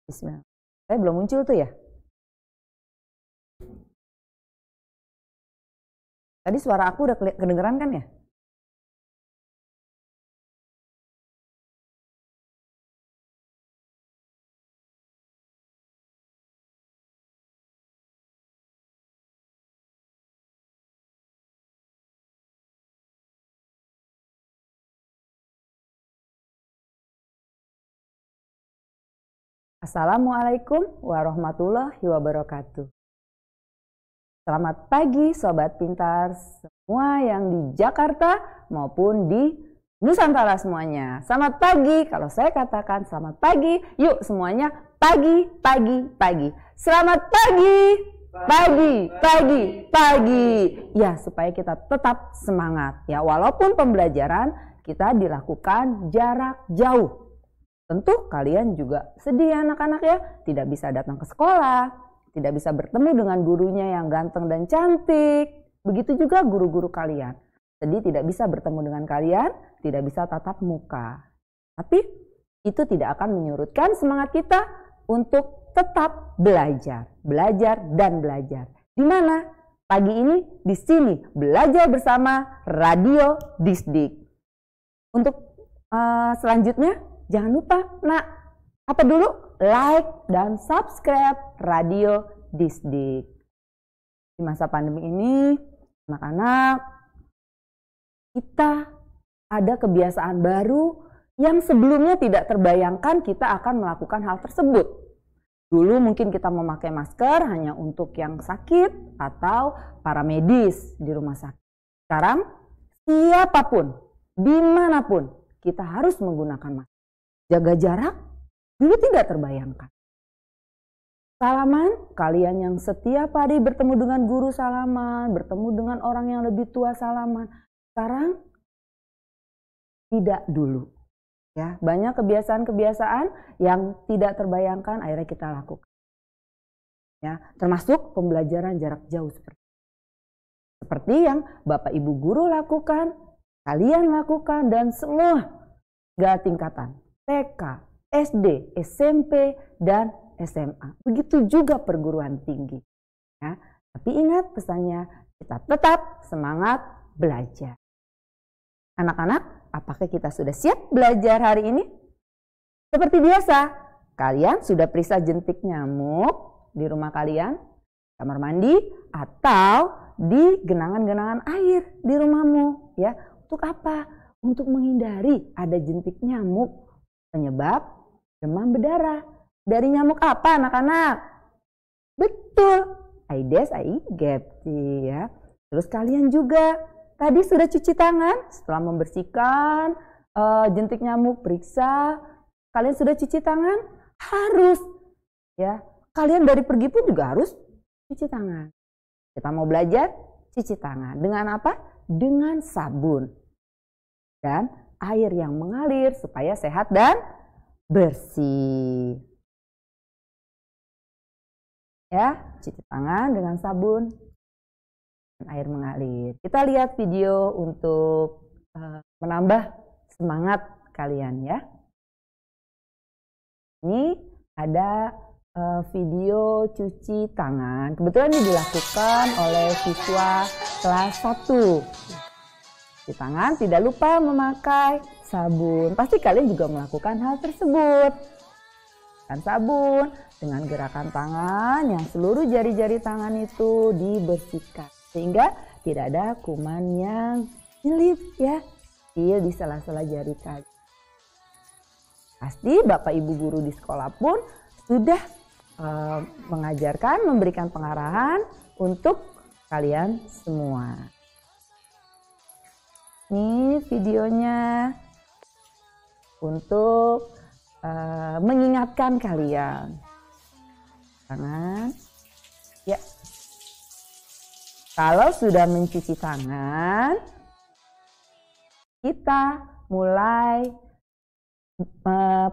Bismillah. Saya belum muncul tuh ya? Tadi suara aku udah kedengeran kan ya? Assalamualaikum warahmatullahi wabarakatuh. Selamat pagi Sobat Pintar semua yang di Jakarta maupun di Nusantara semuanya. Selamat pagi, kalau saya katakan selamat pagi, yuk semuanya pagi, pagi, pagi. Selamat pagi, pagi, pagi, pagi. Ya, supaya kita tetap semangat ya, walaupun pembelajaran kita dilakukan jarak jauh. Tentu kalian juga sedih anak-anak ya, tidak bisa datang ke sekolah, tidak bisa bertemu dengan gurunya yang ganteng dan cantik. Begitu juga guru-guru kalian. Sedih tidak bisa bertemu dengan kalian, tidak bisa tatap muka. Tapi itu tidak akan menyurutkan semangat kita untuk tetap belajar, belajar dan belajar. Di mana? Pagi ini di sini belajar bersama Radio Disdik. Untuk selanjutnya jangan lupa, apa dulu? Like dan subscribe Radio Disdik. Di masa pandemi ini, anak-anak, kita ada kebiasaan baru yang sebelumnya tidak terbayangkan kita akan melakukan hal tersebut. Dulu mungkin kita memakai masker hanya untuk yang sakit atau para medis di rumah sakit. Sekarang, siapapun, dimanapun, kita harus menggunakan masker. Jaga jarak dulu tidak terbayangkan. Salaman, kalian yang setiap hari bertemu dengan guru salaman, bertemu dengan orang yang lebih tua salaman. Sekarang tidak dulu. Ya, banyak kebiasaan-kebiasaan yang tidak terbayangkan akhirnya kita lakukan. Ya, termasuk pembelajaran jarak jauh seperti yang Bapak Ibu guru lakukan, kalian lakukan dan semua tingkatan. TK, SD, SMP, dan SMA. Begitu juga perguruan tinggi. Ya, tapi ingat pesannya, kita tetap semangat belajar. Anak-anak, apakah kita sudah siap belajar hari ini? Seperti biasa, kalian sudah periksa jentik nyamuk di rumah kalian, kamar mandi, atau di genangan-genangan air di rumahmu. Ya, untuk apa? Untuk menghindari ada jentik nyamuk penyebab demam berdarah. Dari nyamuk apa anak-anak? Betul, Aedes aegypti ya. Terus kalian juga tadi sudah cuci tangan setelah membersihkan jentik nyamuk, periksa. Kalian sudah cuci tangan? Harus ya. Kalian dari pergi pun juga harus cuci tangan. Kita mau belajar cuci tangan. Dengan apa? Dengan sabun dan air yang mengalir supaya sehat dan bersih. Ya, cuci tangan dengan sabun dan air mengalir. Kita lihat video untuk menambah semangat kalian ya. Ini ada video cuci tangan. Kebetulan ini dilakukan oleh siswa kelas 1. Cuci tangan, tidak lupa memakai sabun. Pasti kalian juga melakukan hal tersebut. Dan sabun dengan gerakan tangan yang seluruh jari-jari tangan itu dibersihkan. Sehingga tidak ada kuman yang nyelip ya. Di sela-sela jari kaki. Pasti Bapak Ibu guru di sekolah pun sudah mengajarkan, memberikan pengarahan untuk kalian semua. Ini videonya untuk mengingatkan kalian. Tangan. Ya. Kalau sudah mencuci tangan, kita mulai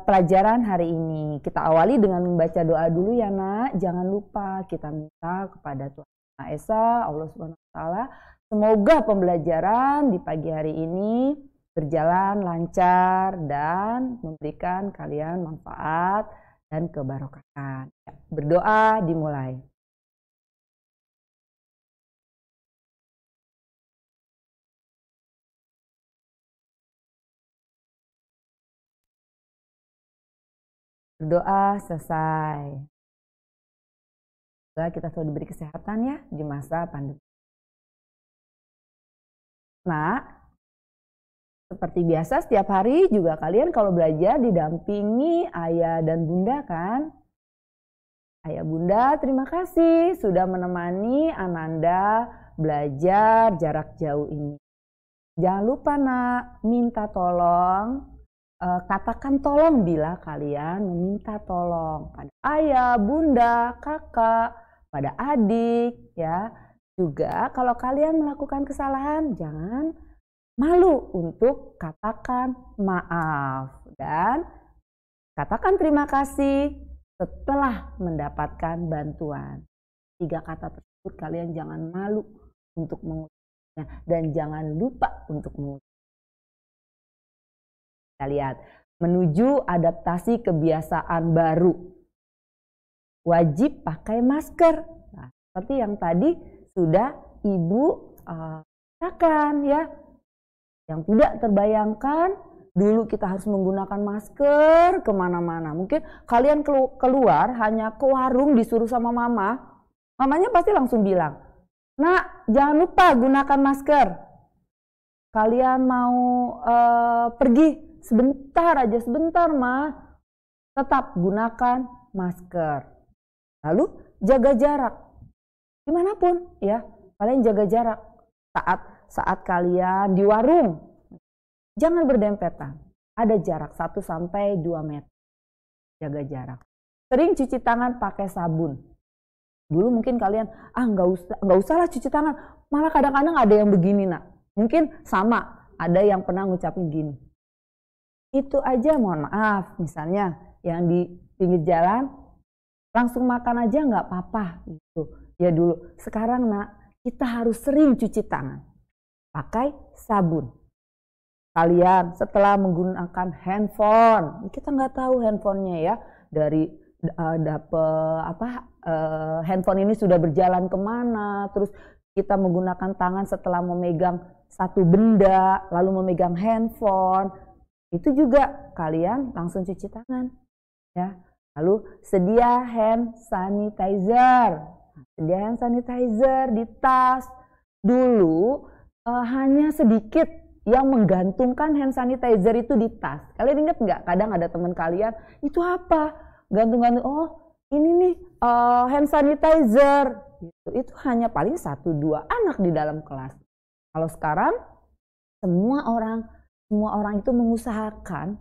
pelajaran hari ini. Kita awali dengan membaca doa dulu ya nak. Jangan lupa kita minta kepada Tuhan Maha Esa, Allah Subhanahu wa Ta'ala, semoga pembelajaran di pagi hari ini berjalan lancar dan memberikan kalian manfaat dan keberkahan. Ya, berdoa dimulai. Berdoa selesai. Semoga kita selalu diberi kesehatan ya di masa pandemi. Nah, seperti biasa setiap hari juga kalian kalau belajar didampingi ayah dan bunda kan? Ayah bunda terima kasih sudah menemani Ananda belajar jarak jauh ini. Jangan lupa nak, minta tolong. Katakan tolong bila kalian meminta tolong pada ayah, bunda, kakak, pada adik ya. Juga kalau kalian melakukan kesalahan jangan malu untuk katakan maaf dan katakan terima kasih setelah mendapatkan bantuan. 3 kata tersebut kalian jangan malu untuk mengucapkannya dan jangan lupa untuk mengucapkannya. Kita lihat, menuju adaptasi kebiasaan baru. Wajib pakai masker. Nah, seperti yang tadi sudah Ibu katakan ya. Yang tidak terbayangkan, dulu kita harus menggunakan masker kemana-mana. Mungkin kalian keluar hanya ke warung disuruh sama mama. Mamanya pasti langsung bilang, "Nak, jangan lupa gunakan masker. Kalian mau pergi sebentar aja, sebentar mah, tetap gunakan masker. Lalu jaga jarak. Dimanapun ya, kalian jaga jarak. Saat kalian di warung, jangan berdempetan. Ada jarak 1 sampai 2 meter. Jaga jarak. Sering cuci tangan pakai sabun. Dulu mungkin kalian, nggak usah lah cuci tangan. Malah kadang-kadang ada yang begini nak. Mungkin sama, ada yang pernah ngucapin gini. Itu aja mohon maaf, misalnya yang di pinggir jalan langsung makan aja nggak apa-apa gitu. Ya dulu, sekarang nak kita harus sering cuci tangan pakai sabun. Kalian setelah menggunakan handphone, kita nggak tahu handphonenya ya dari handphone ini sudah berjalan kemana, terus kita menggunakan tangan setelah memegang satu benda, lalu memegang handphone. Itu juga kalian langsung cuci tangan ya. Lalu sedia hand sanitizer. Sedia hand sanitizer di tas. Dulu hanya sedikit yang menggantungkan hand sanitizer itu di tas. Kalian ingat nggak? Kadang ada teman kalian, itu apa? Gantung-gantung, oh ini nih hand sanitizer. Itu hanya paling 1-2 anak di dalam kelas. Kalau sekarang semua orang itu mengusahakan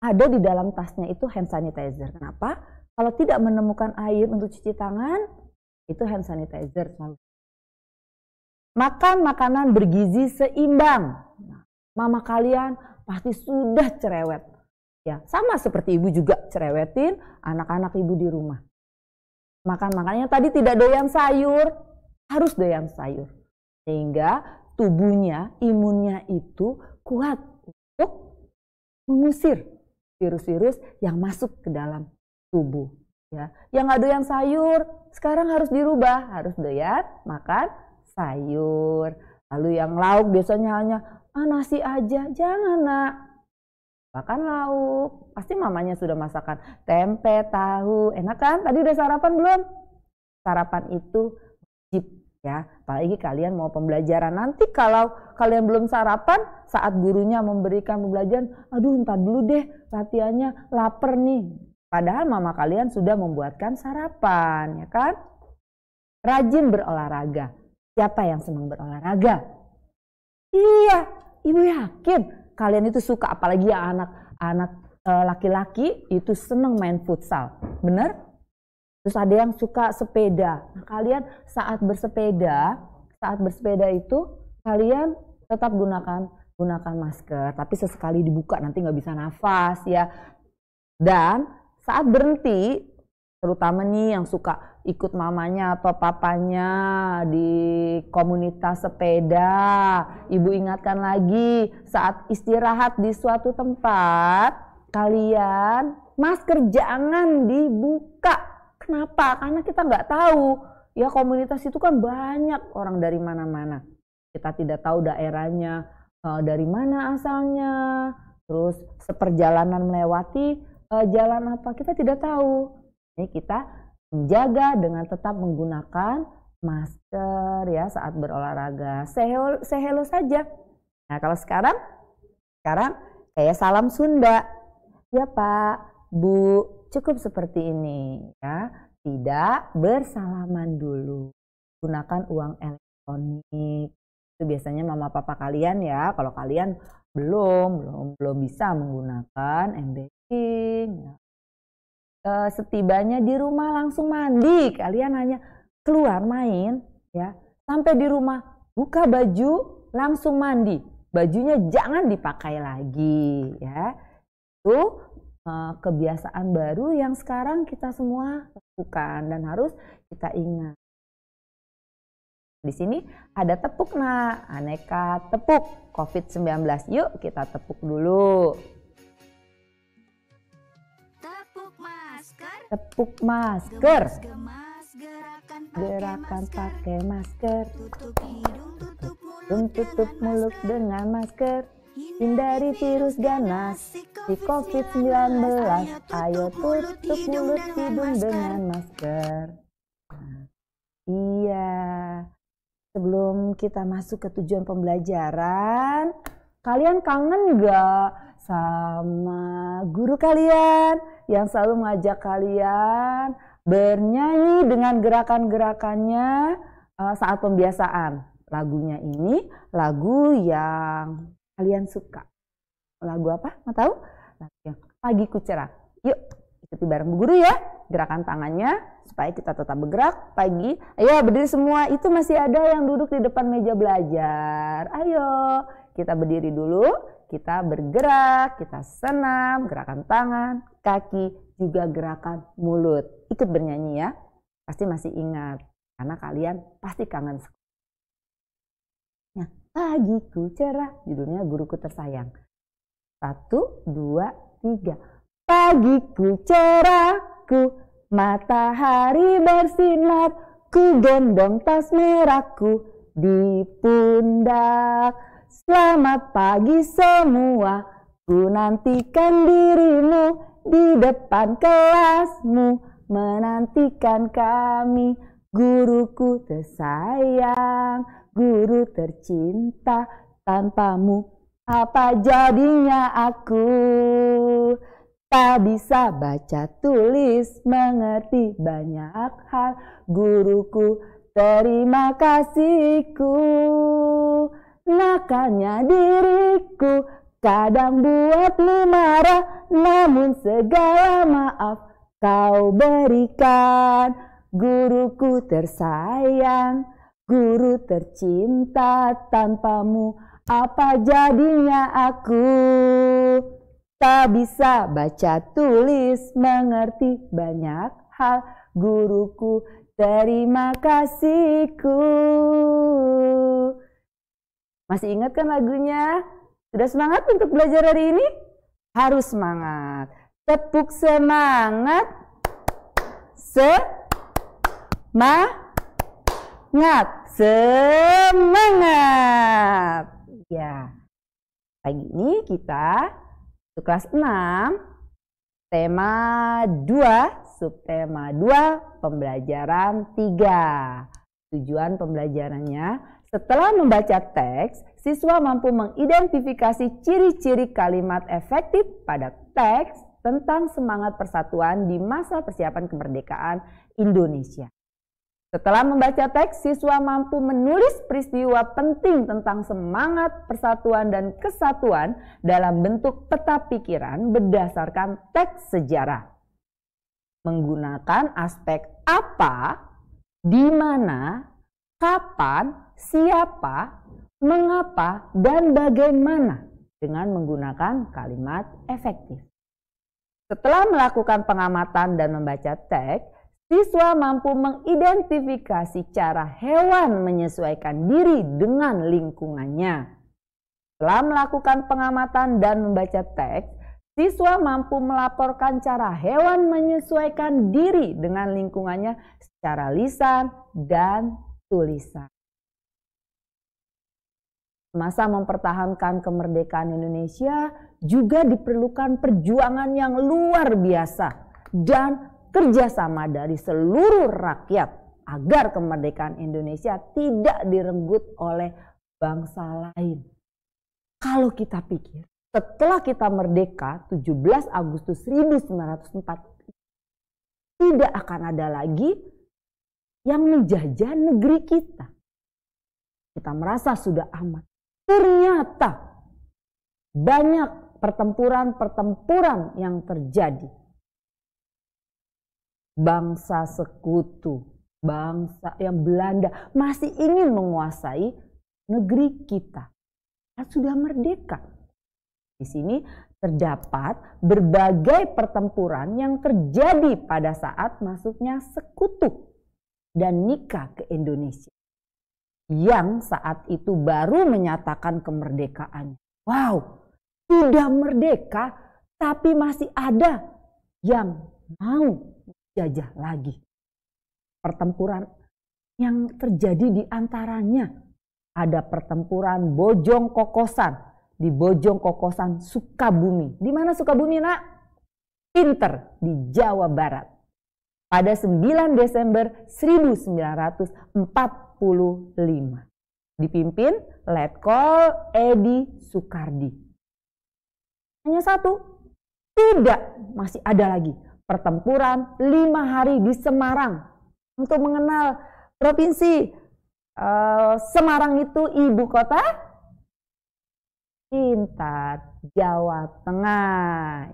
ada di dalam tasnya itu hand sanitizer. Kenapa? Kalau tidak menemukan air untuk cuci tangan, itu hand sanitizer selalu. Makan makanan bergizi seimbang. Nah, mama kalian pasti sudah cerewet. Ya, sama seperti ibu juga cerewetin anak-anak ibu di rumah. Makan-makannya tadi tidak doyan sayur, harus doyan sayur. Sehingga tubuhnya, imunnya itu kuat untuk mengusir virus-virus yang masuk ke dalam tubuh. Ya, yang nggak doyan sayur sekarang harus dirubah, harus doyan makan sayur. Lalu yang lauk biasanya hanya nasi aja, jangan nak. Makan lauk, pasti mamanya sudah masakan tempe, tahu, enak kan? Tadi udah sarapan belum? Sarapan itu wajib ya, apalagi kalian mau pembelajaran. Nanti kalau kalian belum sarapan, saat gurunya memberikan pembelajaran, aduh ntar dulu deh latihannya, lapar nih. Padahal mama kalian sudah membuatkan sarapan, ya kan? Rajin berolahraga. Siapa yang senang berolahraga? Iya, ibu yakin kalian itu suka, apalagi yang anak-anak laki-laki itu senang main futsal, bener? Terus ada yang suka sepeda. Nah, kalian saat bersepeda itu kalian tetap gunakan masker, tapi sesekali dibuka nanti nggak bisa nafas ya. Dan saat berhenti, terutama nih yang suka ikut mamanya atau papanya di komunitas sepeda, ibu ingatkan lagi saat istirahat di suatu tempat, kalian masker jangan dibuka. Kenapa? Karena kita nggak tahu. Ya komunitas itu kan banyak orang dari mana-mana. Kita tidak tahu daerahnya dari mana asalnya. Terus seperjalanan melewati jalan apa kita tidak tahu. Jadi kita menjaga dengan tetap menggunakan masker ya saat berolahraga. Say hello saja. Nah kalau sekarang kayak salam Sunda. Ya Pak, Bu, cukup seperti ini ya. Tidak bersalaman dulu. Gunakan uang elektronik. Itu biasanya mama papa kalian ya. Kalau kalian belum bisa menggunakan m-banking. Ya. Setibanya di rumah langsung mandi. Kalian hanya keluar main ya. Sampai di rumah buka baju langsung mandi. Bajunya jangan dipakai lagi ya. Itu kebiasaan baru yang sekarang kita semua lakukan dan harus kita ingat. Di sini ada tepuk nak, aneka tepuk COVID-19. Yuk kita tepuk dulu. Tepuk masker. Gerakan pakai masker. Tutup mulut dengan masker. Hindari virus ganas di COVID-19. Ayo tutup mulut hidung dengan masker. Iya. Sebelum kita masuk ke tujuan pembelajaran, kalian kangen gak sama guru kalian yang selalu mengajak kalian bernyanyi dengan gerakan-gerakannya saat pembiasaan? Lagunya ini lagu yang kalian suka. Lagu apa? Mau tahu? Lagu yang Pagi Ku Cerah. Yuk ikuti bareng Bu Guru ya. Gerakan tangannya supaya kita tetap bergerak pagi. Ayo berdiri semua. Itu masih ada yang duduk di depan meja belajar. Ayo kita berdiri dulu. Kita bergerak. Kita senam. Gerakan tangan, kaki, juga gerakan mulut. Ikut bernyanyi ya. Pasti masih ingat. Karena kalian pasti kangen. Nah, pagiku cerah. Judulnya Guruku Tersayang. 1, 2, 3. Pagiku cerahku, matahari bersinar, ku gendong tas merahku di pundak. Selamat pagi semua, ku nantikan dirimu di depan kelasmu, menantikan kami, guruku tersayang, guru tercinta, tanpamu apa jadinya aku? Tak bisa baca tulis, mengerti banyak hal, guruku terima kasihku. Nakalnya diriku kadang buatmu marah, namun segala maaf kau berikan. Guruku tersayang, guru tercinta, tanpamu apa jadinya aku? Tak bisa baca tulis, mengerti banyak hal, guruku terima kasihku. Masih ingat kan lagunya? Sudah semangat untuk belajar hari ini? Harus semangat. Tepuk semangat. Semangat. Ya. Pagi ini kita kelas 6, tema 2, subtema 2, pembelajaran 3. Tujuan pembelajarannya, setelah membaca teks, siswa mampu mengidentifikasi ciri-ciri kalimat efektif pada teks tentang semangat persatuan di masa persiapan kemerdekaan Indonesia. Setelah membaca teks, siswa mampu menulis peristiwa penting tentang semangat persatuan dan kesatuan dalam bentuk peta pikiran berdasarkan teks sejarah. Menggunakan aspek apa, di mana, kapan, siapa, mengapa, dan bagaimana dengan menggunakan kalimat efektif. Setelah melakukan pengamatan dan membaca teks, siswa mampu mengidentifikasi cara hewan menyesuaikan diri dengan lingkungannya. Setelah melakukan pengamatan dan membaca teks, Siswa mampu melaporkan cara hewan menyesuaikan diri dengan lingkungannya secara lisan dan tulisan. Semasa mempertahankan kemerdekaan Indonesia juga diperlukan perjuangan yang luar biasa dan kerjasama dari seluruh rakyat agar kemerdekaan Indonesia tidak direnggut oleh bangsa lain. Kalau kita pikir setelah kita merdeka 17 Agustus 1945 tidak akan ada lagi yang menjajah negeri kita. Kita merasa sudah aman. Ternyata banyak pertempuran-pertempuran yang terjadi. Bangsa sekutu, bangsa yang Belanda masih ingin menguasai negeri kita. Kita sudah merdeka. Di sini terdapat berbagai pertempuran yang terjadi pada saat masuknya sekutu dan nikah ke Indonesia. Yang saat itu baru menyatakan kemerdekaannya. Wow, sudah merdeka tapi masih ada yang mau jajah lagi. Pertempuran yang terjadi di antaranya ada pertempuran Bojong Kokosan di Bojong Kokosan Sukabumi. Di mana Sukabumi, Nak? Pinter, di Jawa Barat. Pada 9 Desember 1945. Dipimpin Letkol Edi Sukardi. Hanya satu, tidak, masih ada lagi. Pertempuran 5 hari di Semarang. Untuk mengenal provinsi Semarang itu ibu kota? Pintar, Jawa Tengah.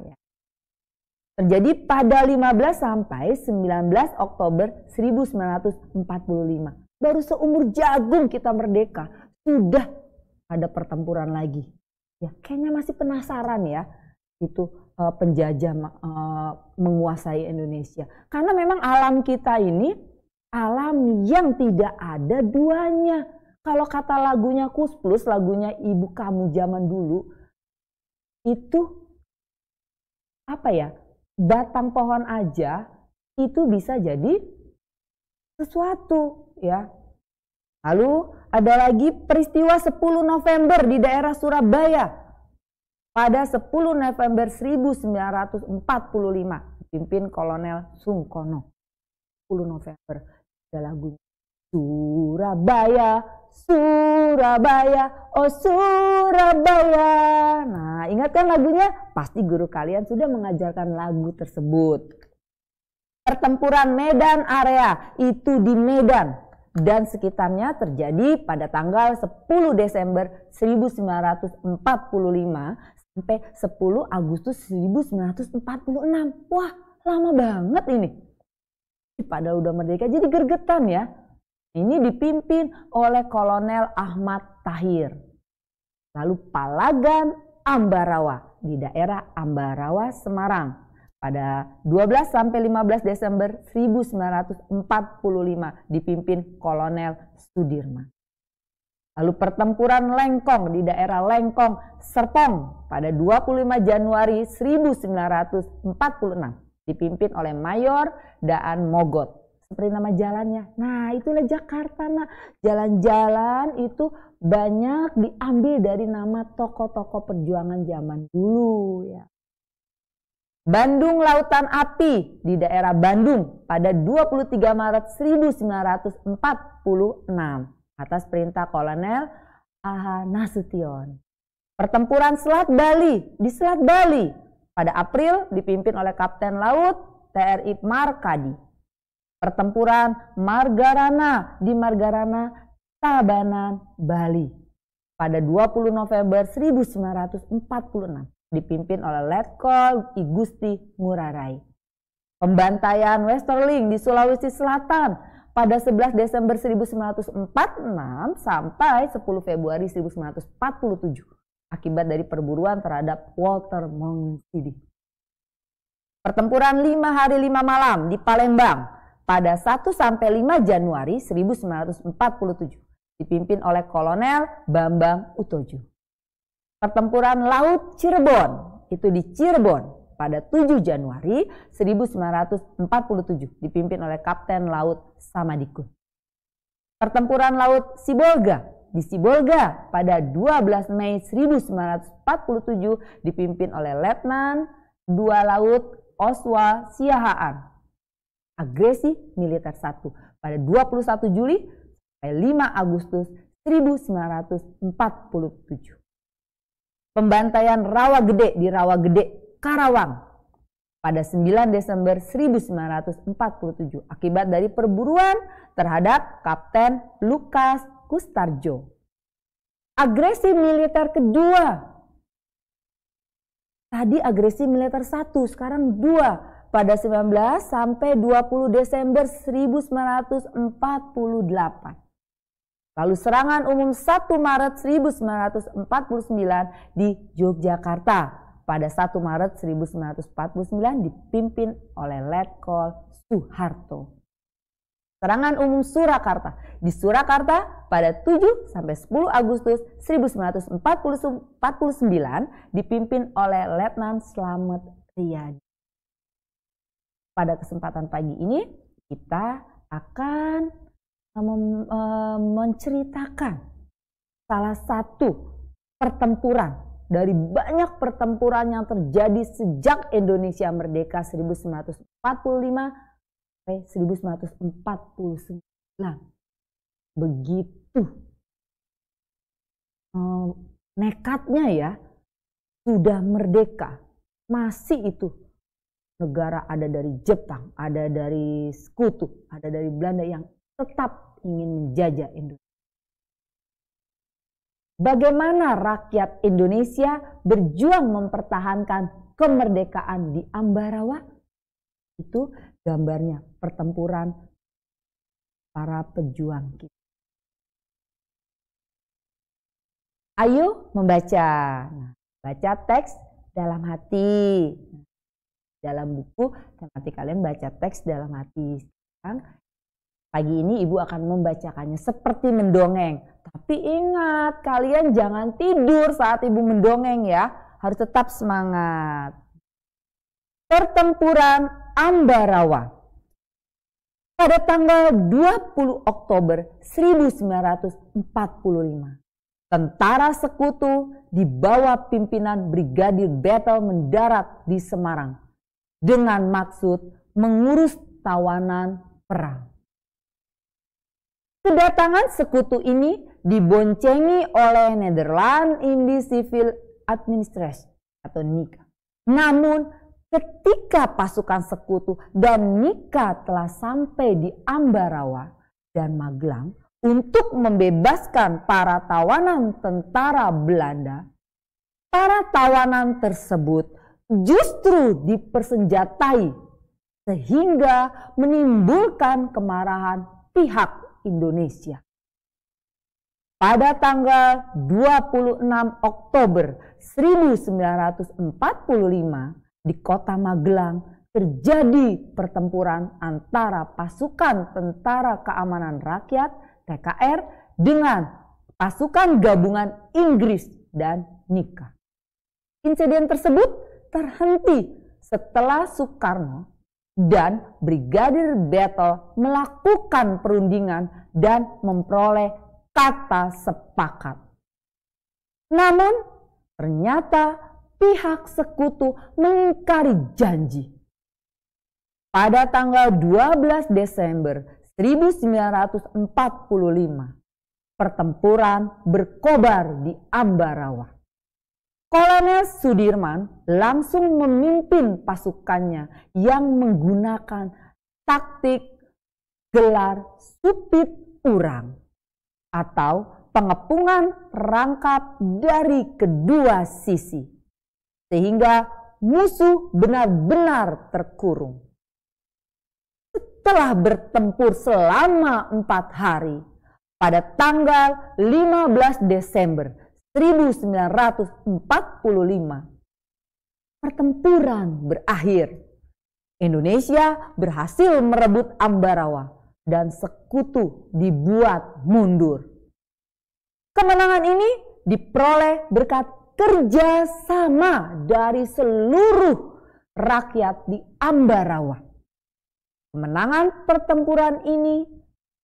Terjadi pada 15 sampai 19 Oktober 1945. Baru seumur jagung kita merdeka, sudah ada pertempuran lagi. Ya, kayaknya masih penasaran ya, itu penjajah menguasai Indonesia. Karena memang alam kita ini alam yang tidak ada duanya. Kalau kata lagunya Kus Plus, lagunya Ibu Kamu zaman dulu, itu apa ya? Batang pohon aja itu bisa jadi sesuatu ya. Lalu ada lagi peristiwa 10 November di daerah Surabaya. Pada 10 November 1945 dipimpin Kolonel Sungkono. 10 November ada lagunya. Surabaya, Surabaya, oh Surabaya. Nah, ingat kan lagunya? Pasti guru kalian sudah mengajarkan lagu tersebut. Pertempuran Medan Area itu di Medan dan sekitarnya terjadi pada tanggal 10 Desember 1945 sampai 10 Agustus 1946. Wah, lama banget ini. Padahal udah merdeka jadi gergetan ya. Ini dipimpin oleh Kolonel Ahmad Tahir. Lalu Palagan Ambarawa di daerah Ambarawa, Semarang. Pada 12 sampai 15 Desember 1945 dipimpin Kolonel Sudirman. Lalu pertempuran Lengkong di daerah Lengkong, Serpong pada 25 Januari 1946 dipimpin oleh Mayor Daan Mogot. Seperti nama jalannya. Nah, itulah Jakarta, nah. Jalan-jalan itu banyak diambil dari nama tokoh-tokoh perjuangan zaman dulu ya. Bandung Lautan Api di daerah Bandung pada 23 Maret 1946 atas perintah Kolonel A.H. Nasution. Pertempuran Selat Bali di Selat Bali pada April dipimpin oleh Kapten Laut TRI Markadi. Pertempuran Margarana di Margarana, Tabanan, Bali pada 20 November 1946 dipimpin oleh Letkol I Gusti Ngurah Rai. Pembantaian Westerling di Sulawesi Selatan pada 11 Desember 1946 sampai 10 Februari 1947 akibat dari perburuan terhadap Walter Monginsidi. Pertempuran 5 hari 5 malam di Palembang pada 1 sampai 5 Januari 1947 dipimpin oleh Kolonel Bambang Utojo. Pertempuran Laut Cirebon itu di Cirebon pada 7 Januari 1947 dipimpin oleh Kapten Laut Samadikun. Pertempuran Laut Sibolga di Sibolga pada 12 Mei 1947 dipimpin oleh Letnan 2 Laut Oswald Siahaan. Agresi Militer 1 pada 21 Juli sampai 5 Agustus 1947. Pembantaian Rawagede di Rawagede, Karawang pada 9 Desember 1947 akibat dari perburuan terhadap Kapten Lukas Kustarjo. Agresi militer kedua. Tadi agresi militer 1, sekarang 2 pada 19 sampai 20 Desember 1948. Lalu serangan umum 1 Maret 1949 di Yogyakarta. Pada 1 Maret 1949 dipimpin oleh Letkol Soeharto. Serangan umum Surakarta di Surakarta pada 7 sampai 10 Agustus 1949 dipimpin oleh Letnan Slamet Riyadi. Pada kesempatan pagi ini kita akan menceritakan salah satu pertempuran dari banyak pertempuran yang terjadi sejak Indonesia merdeka 1945 sampai 1949. Begitu nekatnya ya, sudah merdeka, masih itu negara ada dari Jepang, ada dari sekutu, ada dari Belanda yang tetap ingin menjajah Indonesia. Bagaimana rakyat Indonesia berjuang mempertahankan kemerdekaan di Ambarawa? Itu gambarnya pertempuran para pejuang kita. Ayo membaca. Nah, baca teks dalam hati. Dalam buku nanti kalian baca teks dalam hati. Sekarang pagi ini Ibu akan membacakannya seperti mendongeng. Tapi ingat, kalian jangan tidur saat Ibu mendongeng ya. Harus tetap semangat. Pertempuran Ambarawa. Pada tanggal 20 Oktober 1945, tentara sekutu di bawah pimpinan Brigadir Battle mendarat di Semarang dengan maksud mengurus tawanan perang. Kedatangan sekutu ini diboncengi oleh Nederland Indie Civil Administration atau NICA. Namun ketika pasukan sekutu dan NICA telah sampai di Ambarawa dan Magelang untuk membebaskan para tawanan tentara Belanda, para tawanan tersebut justru dipersenjatai sehingga menimbulkan kemarahan pihak Indonesia. Pada tanggal 26 Oktober 1945 di kota Magelang terjadi pertempuran antara pasukan Tentara Keamanan Rakyat TKR dengan pasukan gabungan Inggris dan NICA. Insiden tersebut terhenti setelah Soekarno dan Brigadir Battle melakukan perundingan dan memperoleh kata sepakat. Namun ternyata pihak sekutu mengingkari janji. Pada tanggal 12 Desember 1945, pertempuran berkobar di Ambarawa. Kolonel Sudirman langsung memimpin pasukannya yang menggunakan taktik gelar supit urang atau pengepungan perangkap dari kedua sisi, sehingga musuh benar-benar terkurung. Setelah bertempur selama 4 hari, pada tanggal 15 Desember 1945, pertempuran berakhir. Indonesia berhasil merebut Ambarawa dan sekutu dibuat mundur. Kemenangan ini diperoleh berkat kerjasama dari seluruh rakyat di Ambarawa. Kemenangan pertempuran ini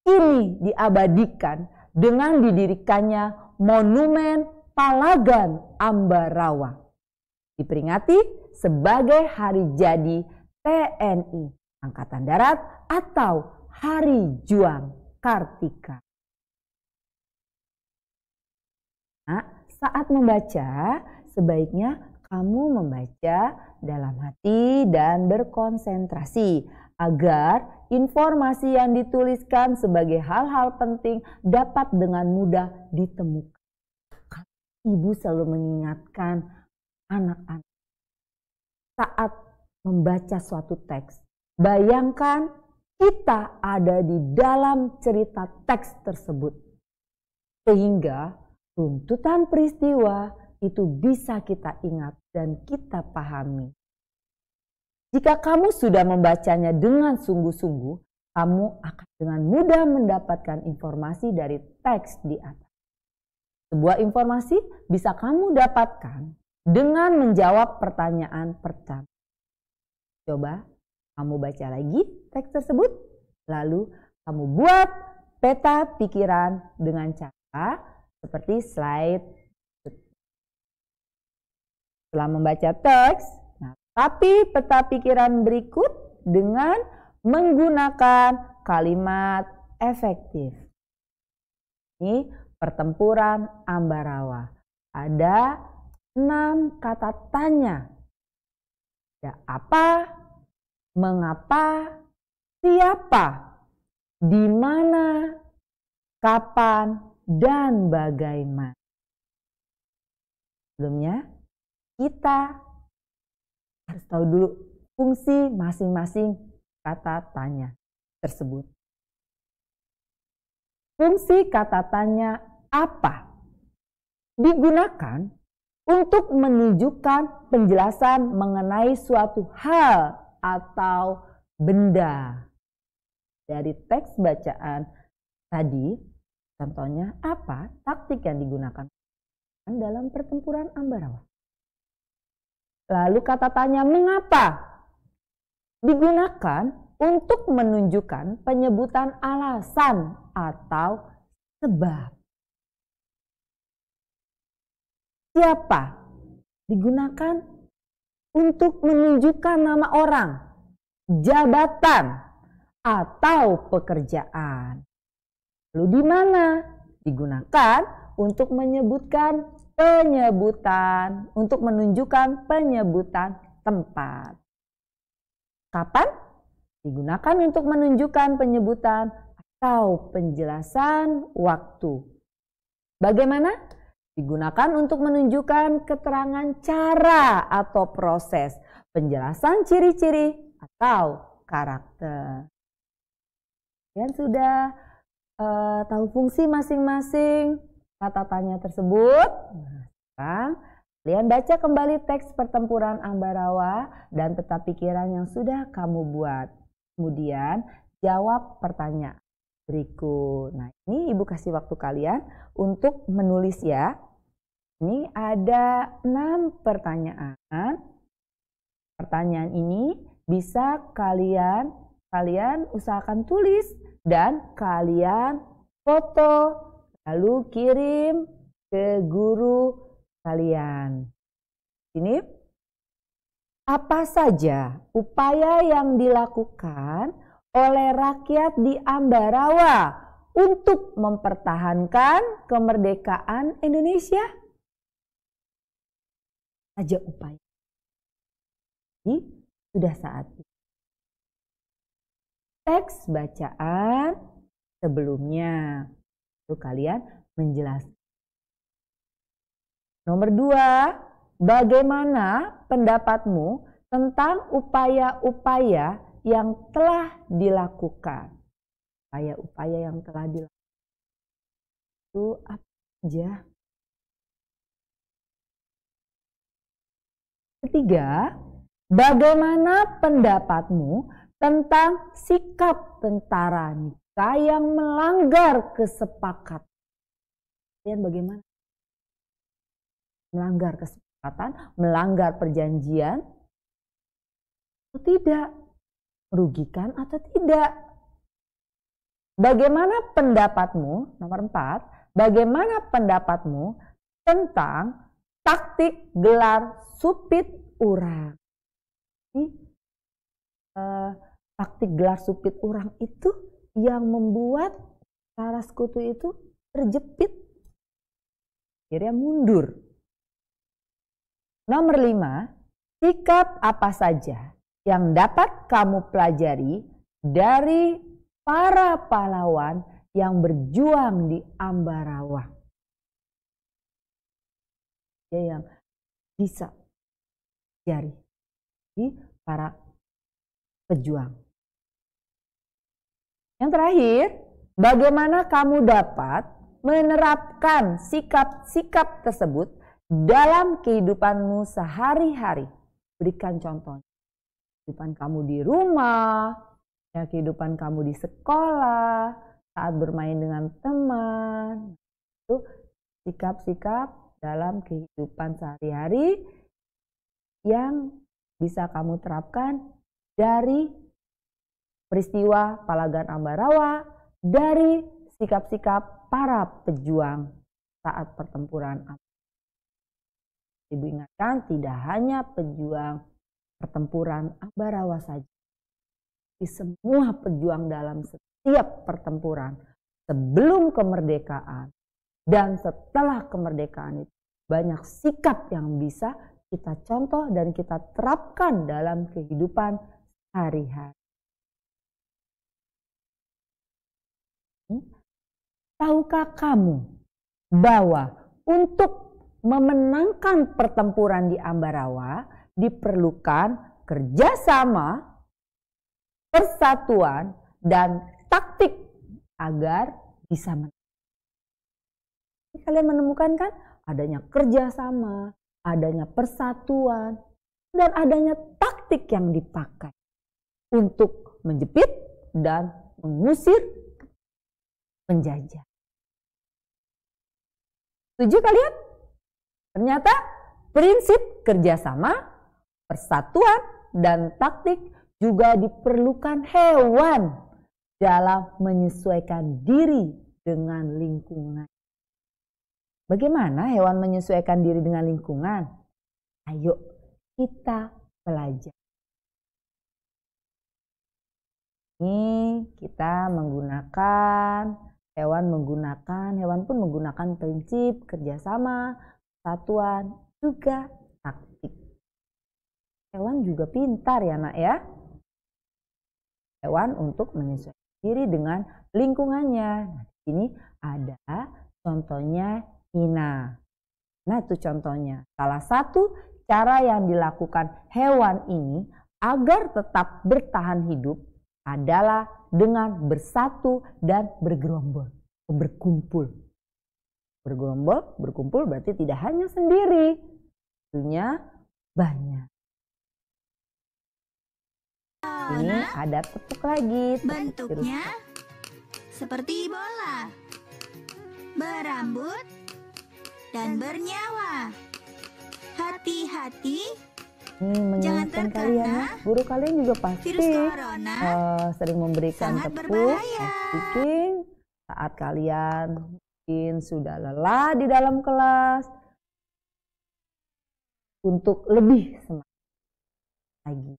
kini diabadikan dengan didirikannya Monumen Palagan Ambarawa. Diperingati sebagai hari jadi TNI Angkatan Darat atau Hari Juang Kartika. Nah, saat membaca, sebaiknya kamu membaca dalam hati dan berkonsentrasi agar informasi yang dituliskan sebagai hal-hal penting dapat dengan mudah ditemukan. Ibu selalu mengingatkan anak-anak saat membaca suatu teks, bayangkan kita ada di dalam cerita teks tersebut, sehingga runtutan peristiwa itu bisa kita ingat dan kita pahami. Jika kamu sudah membacanya dengan sungguh-sungguh, kamu akan dengan mudah mendapatkan informasi dari teks di atas. Sebuah informasi bisa kamu dapatkan dengan menjawab pertanyaan pertama. Coba kamu baca lagi teks tersebut, lalu kamu buat peta pikiran dengan cara seperti slide. Setelah membaca teks, tapi peta pikiran berikut dengan menggunakan kalimat efektif. Ini pertempuran Ambarawa. Ada 6 kata tanya. Ada apa, mengapa, siapa, di mana, kapan, dan bagaimana. Sebelumnya, kita harus tahu dulu fungsi masing-masing kata tanya tersebut. Fungsi kata tanya apa? Digunakan untuk menunjukkan penjelasan mengenai suatu hal atau benda. Dari teks bacaan tadi, contohnya apa taktik yang digunakan dalam pertempuran Ambarawa? Lalu kata tanya mengapa? Digunakan untuk menunjukkan penyebutan alasan atau sebab. Siapa? Digunakan untuk menunjukkan nama orang, jabatan, atau pekerjaan. Lalu di mana? Digunakan untuk menyebutkan penyebutan, untuk menunjukkan penyebutan tempat. Kapan? Digunakan untuk menunjukkan penyebutan atau penjelasan waktu. Bagaimana? Digunakan untuk menunjukkan keterangan cara atau proses, penjelasan ciri-ciri atau karakter. Kalian sudah tahu fungsi masing-masing kata tanya tersebut? Nah, sekarang kalian baca kembali teks pertempuran Ambarawa dan peta pikiran yang sudah kamu buat. Kemudian jawab pertanyaan berikut. Nah, ini Ibu kasih waktu kalian untuk menulis ya. Ini ada 6 pertanyaan. Pertanyaan ini bisa kalian usahakan tulis dan kalian foto lalu kirim ke guru kalian. Ini apa saja upaya yang dilakukan oleh rakyat di Ambarawa untuk mempertahankan kemerdekaan Indonesia? Saja upaya. Jadi sudah saatnya. Teks bacaan sebelumnya. Lalu kalian menjelaskan. Nomor 2, bagaimana pendapatmu tentang upaya-upaya yang telah dilakukan? Upaya-upaya yang telah dilakukan itu apa saja? Ketiga, bagaimana pendapatmu tentang sikap tentara Nika yang melanggar kesepakatan? Kalian bagaimana? melanggar kesepakatan, melanggar perjanjian, atau tidak, merugikan atau tidak. Bagaimana pendapatmu, nomor 4, bagaimana pendapatmu tentang taktik gelar supit urang? Taktik gelar supit urang itu yang membuat para sekutu itu terjepit, akhirnya mundur. Nomor 5, sikap apa saja yang dapat kamu pelajari dari para pahlawan yang berjuang di Ambarawa? Yang bisa pelajari di para pejuang. Yang terakhir, bagaimana kamu dapat menerapkan sikap-sikap tersebut dalam kehidupanmu sehari-hari? Berikan contoh. Kehidupan kamu di rumah, ya, kehidupan kamu di sekolah, saat bermain dengan teman. Itu sikap-sikap dalam kehidupan sehari-hari yang bisa kamu terapkan dari peristiwa Palagan Ambarawa, dari sikap-sikap para pejuang saat pertempuran Ambarawa. Ibu ingatkan, tidak hanya pejuang pertempuran Ambarawa saja, tapi semua pejuang dalam setiap pertempuran sebelum kemerdekaan dan setelah kemerdekaan itu banyak sikap yang bisa kita contoh dan kita terapkan dalam kehidupan hari-hari. Tahukah kamu bahwa untuk memenangkan pertempuran di Ambarawa diperlukan kerjasama, persatuan, dan taktik agar bisa menang? Kalian menemukan kan adanya kerjasama, adanya persatuan, dan adanya taktik yang dipakai untuk menjepit dan mengusir penjajah. Setuju kalian? Ternyata prinsip kerjasama, persatuan, dan taktik juga diperlukan hewan dalam menyesuaikan diri dengan lingkungan. Bagaimana hewan menyesuaikan diri dengan lingkungan? Ayo kita pelajari. Ini kita hewan pun menggunakan prinsip kerjasama, persatuan, juga taktik. Hewan juga pintar ya nak ya. Hewan untuk menyesuaikan diri dengan lingkungannya. Nah, di sini ada contohnya hina. Nah itu contohnya. Salah satu cara yang dilakukan hewan ini agar tetap bertahan hidup adalah dengan bersatu dan bergerombol, berkumpul. Berkumpul berarti tidak hanya sendiri, tentunya banyak. Ini ada tepuk lagi. Bentuknya seperti bola, berambut dan bernyawa. Hati-hati. Ini mengingatkan kalian ya, guru kalian juga pasti sering memberikan tepuk speaking saat kalian mungkin sudah lelah di dalam kelas untuk lebih semangat lagi.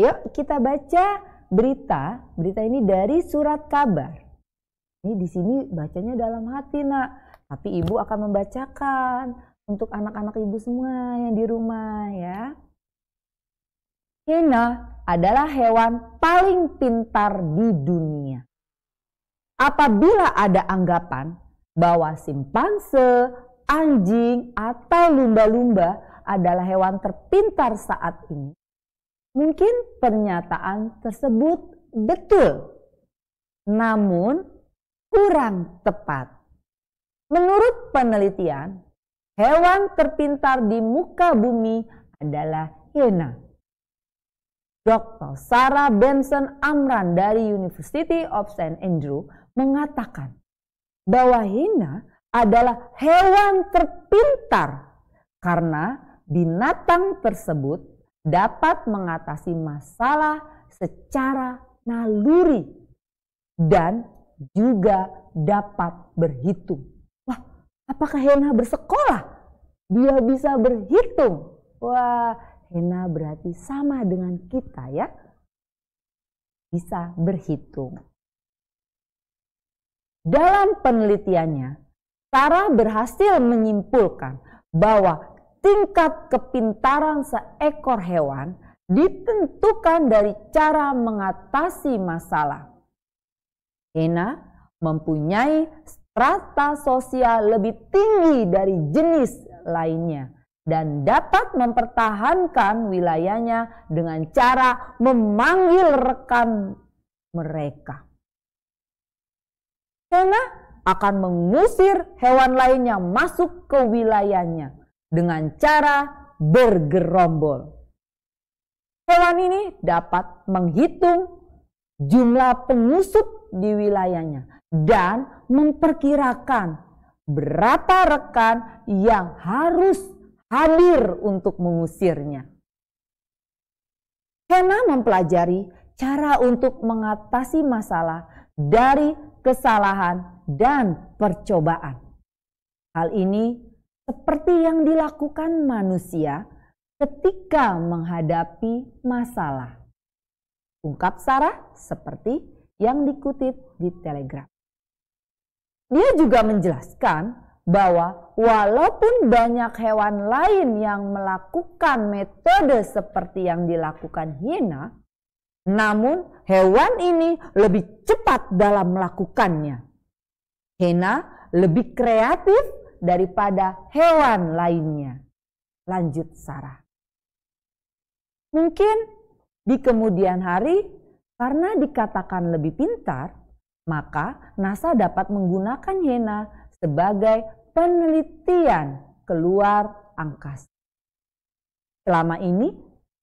Yuk kita baca berita ini dari surat kabar. Ini di sini bacanya dalam hati nak, tapi ibu akan membacakan untuk anak-anak ibu semua yang di rumah ya. Hiena adalah hewan paling pintar di dunia. Apabila ada anggapan bahwa simpanse, anjing, atau lumba-lumba adalah hewan terpintar saat ini, mungkin pernyataan tersebut betul, namun kurang tepat. Menurut penelitian, hewan terpintar di muka bumi adalah hiena. Dr. Sarah Benson Amran dari University of St. Andrew mengatakan bahwa hiena adalah hewan terpintar karena binatang tersebut dapat mengatasi masalah secara naluri dan juga dapat berhitung. Wah, apakah Hena bersekolah? Dia bisa berhitung. Wah, Hena berarti sama dengan kita ya. Bisa berhitung. Dalam penelitiannya, Sarah berhasil menyimpulkan bahwa tingkat kepintaran seekor hewan ditentukan dari cara mengatasi masalah. Hena mempunyai strata sosial lebih tinggi dari jenis lainnya dan dapat mempertahankan wilayahnya dengan cara memanggil rekan mereka. Hena akan mengusir hewan lainnya masuk ke wilayahnya dengan cara bergerombol. Hewan ini dapat menghitung jumlah penyusup di wilayahnya dan memperkirakan berapa rekan yang harus hadir untuk mengusirnya. Hena mempelajari cara untuk mengatasi masalah dari kesalahan dan percobaan. Hal ini seperti yang dilakukan manusia ketika menghadapi masalah. Ungkap Sarah seperti yang dikutip di Telegram. Dia juga menjelaskan bahwa walaupun banyak hewan lain yang melakukan metode seperti yang dilakukan Hena, namun hewan ini lebih cepat dalam melakukannya. Hena lebih kreatif daripada hewan lainnya. Lanjut Sarah. Mungkin di kemudian hari karena dikatakan lebih pintar, maka NASA dapat menggunakan Hena sebagai penelitian keluar angkasa. Selama ini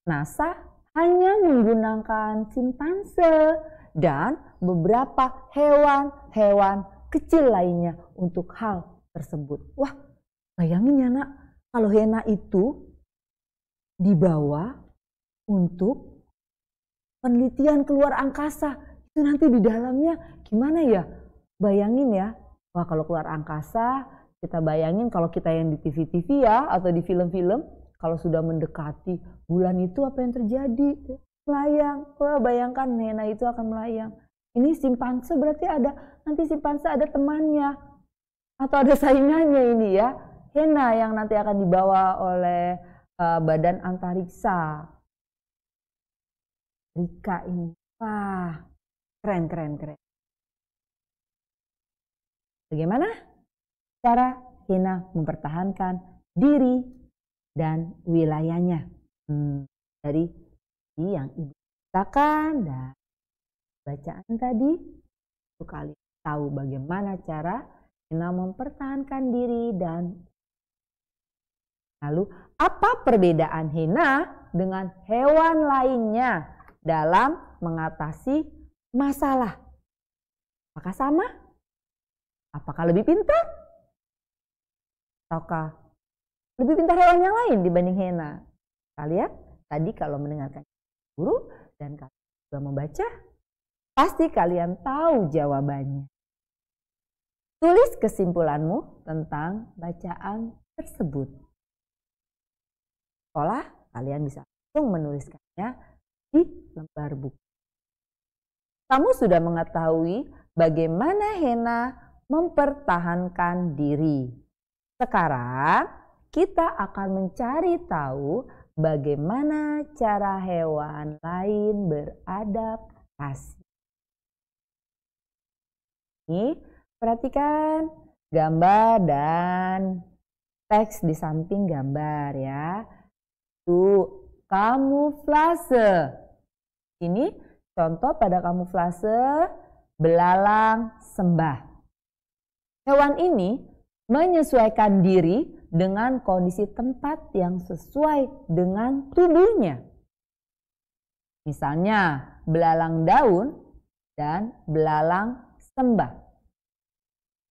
NASA hanya menggunakan simpanse dan beberapa hewan-hewan kecil lainnya untuk hal tersebut. Wah, bayangin ya nak, kalau Hena itu dibawa untuk penelitian keluar angkasa, itu nanti di dalamnya gimana ya? Bayangin ya, wah kalau keluar angkasa, kita bayangin kalau kita yang di TV-TV ya, atau di film-film, kalau sudah mendekati bulan itu apa yang terjadi? Melayang. Wah, bayangkan Hena itu akan melayang. Ini simpanse berarti nanti simpanse ada temannya. Atau ada saingannya ini ya. Hena yang nanti akan dibawa oleh badan antariksa. Rika ini. Wah, keren. Bagaimana cara Hena mempertahankan diri dan wilayahnya? Dari yang ibu katakan dan bacaan tadi, untuk kalian tahu bagaimana cara Hena mempertahankan diri dan lalu apa perbedaan Hena dengan hewan lainnya dalam mengatasi masalah? Apakah sama? Apakah lebih pintar? Ataukah lebih pintar hewan yang lain dibanding Hena? Kalian tadi kalau mendengarkan guru dan kalian juga membaca, pasti kalian tahu jawabannya. Tulis kesimpulanmu tentang bacaan tersebut. Sekolah kalian bisa langsung menuliskannya di lembar buku. Kamu sudah mengetahui bagaimana Hena mempertahankan diri. Sekarang kita akan mencari tahu bagaimana cara hewan lain beradaptasi. Ini perhatikan gambar dan teks di samping gambar ya. Tuh, kamuflase. Ini contoh pada kamuflase belalang sembah. Hewan ini menyesuaikan diri dengan kondisi tempat yang sesuai dengan tubuhnya. Misalnya belalang daun dan belalang sembah.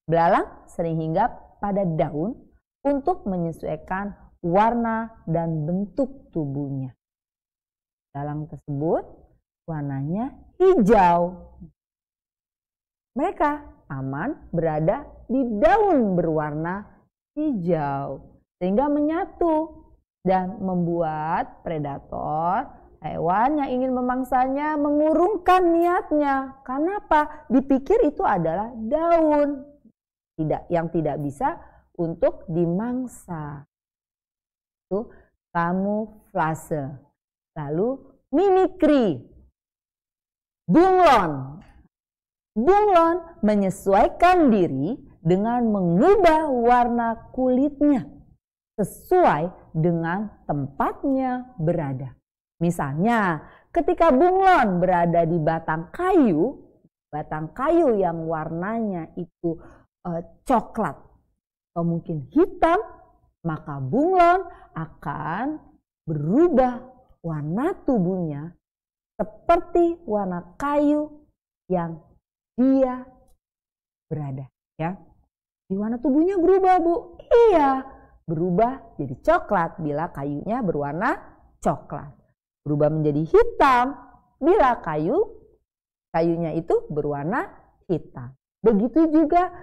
Belalang sering hinggap pada daun untuk menyesuaikan warna dan bentuk tubuhnya. Dalang tersebut warnanya hijau. Mereka aman berada di daun berwarna hijau sehingga menyatu dan membuat predator, hewan yang ingin memangsanya, mengurungkan niatnya. Karena apa? Dipikir itu adalah daun yang tidak bisa untuk dimangsa. Itu kamuflase. Lalu mimikri. Bunglon. Bunglon menyesuaikan diri dengan mengubah warna kulitnya sesuai dengan tempatnya berada. Misalnya, ketika bunglon berada di batang kayu yang warnanya itu coklat atau mungkin hitam, maka bunglon akan berubah warna tubuhnya seperti warna kayu yang dia berada. Ya, di warna tubuhnya berubah, Bu. Iya, berubah jadi coklat bila kayunya berwarna coklat. Berubah menjadi hitam bila kayunya itu berwarna hitam. Begitu juga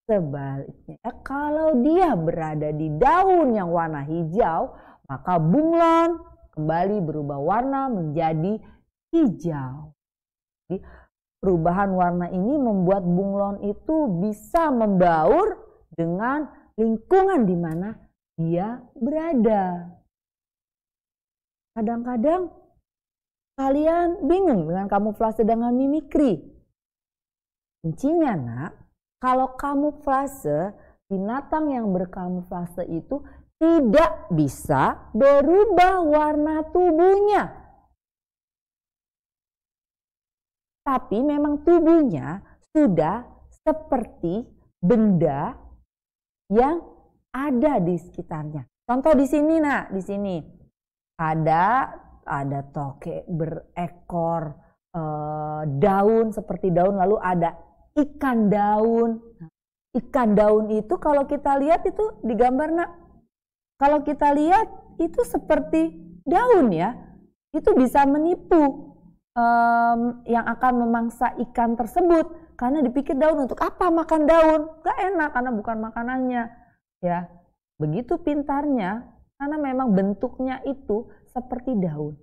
sebaliknya. Kalau dia berada di daun yang warna hijau, maka bunglon kembali berubah warna menjadi hijau. Jadi, perubahan warna ini membuat bunglon itu bisa membaur dengan lingkungan di mana dia berada. Kadang-kadang kalian bingung dengan kamuflase dengan mimikri. Kuncinya, Nak, kalau kamuflase, binatang yang berkamuflase itu tidak bisa berubah warna tubuhnya. Tapi memang tubuhnya sudah seperti benda yang ada di sekitarnya. Contoh di sini, Nak, di sini ada tokek berekor daun seperti daun, lalu ada ikan daun. Ikan daun itu kalau kita lihat itu di gambar, Nak, kalau kita lihat itu seperti daun ya. Itu bisa menipu yang akan memangsa ikan tersebut karena dipikir daun. Untuk apa makan daun? Gak enak karena bukan makanannya. Ya, begitu pintarnya karena memang bentuknya itu seperti daun.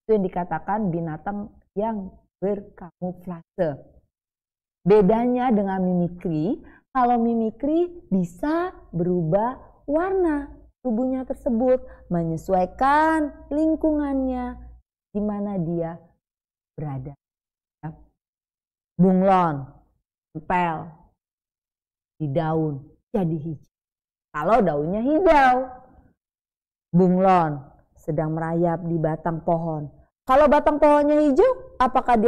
Itu yang dikatakan binatang yang berkamuflase. Bedanya dengan mimikri, kalau mimikri bisa berubah warna tubuhnya tersebut menyesuaikan lingkungannya di mana dia berada. Ya. Bunglon tempel di daun jadi hijau. Kalau daunnya hijau, bunglon sedang merayap di batang pohon. Kalau batang pohonnya hijau, apakah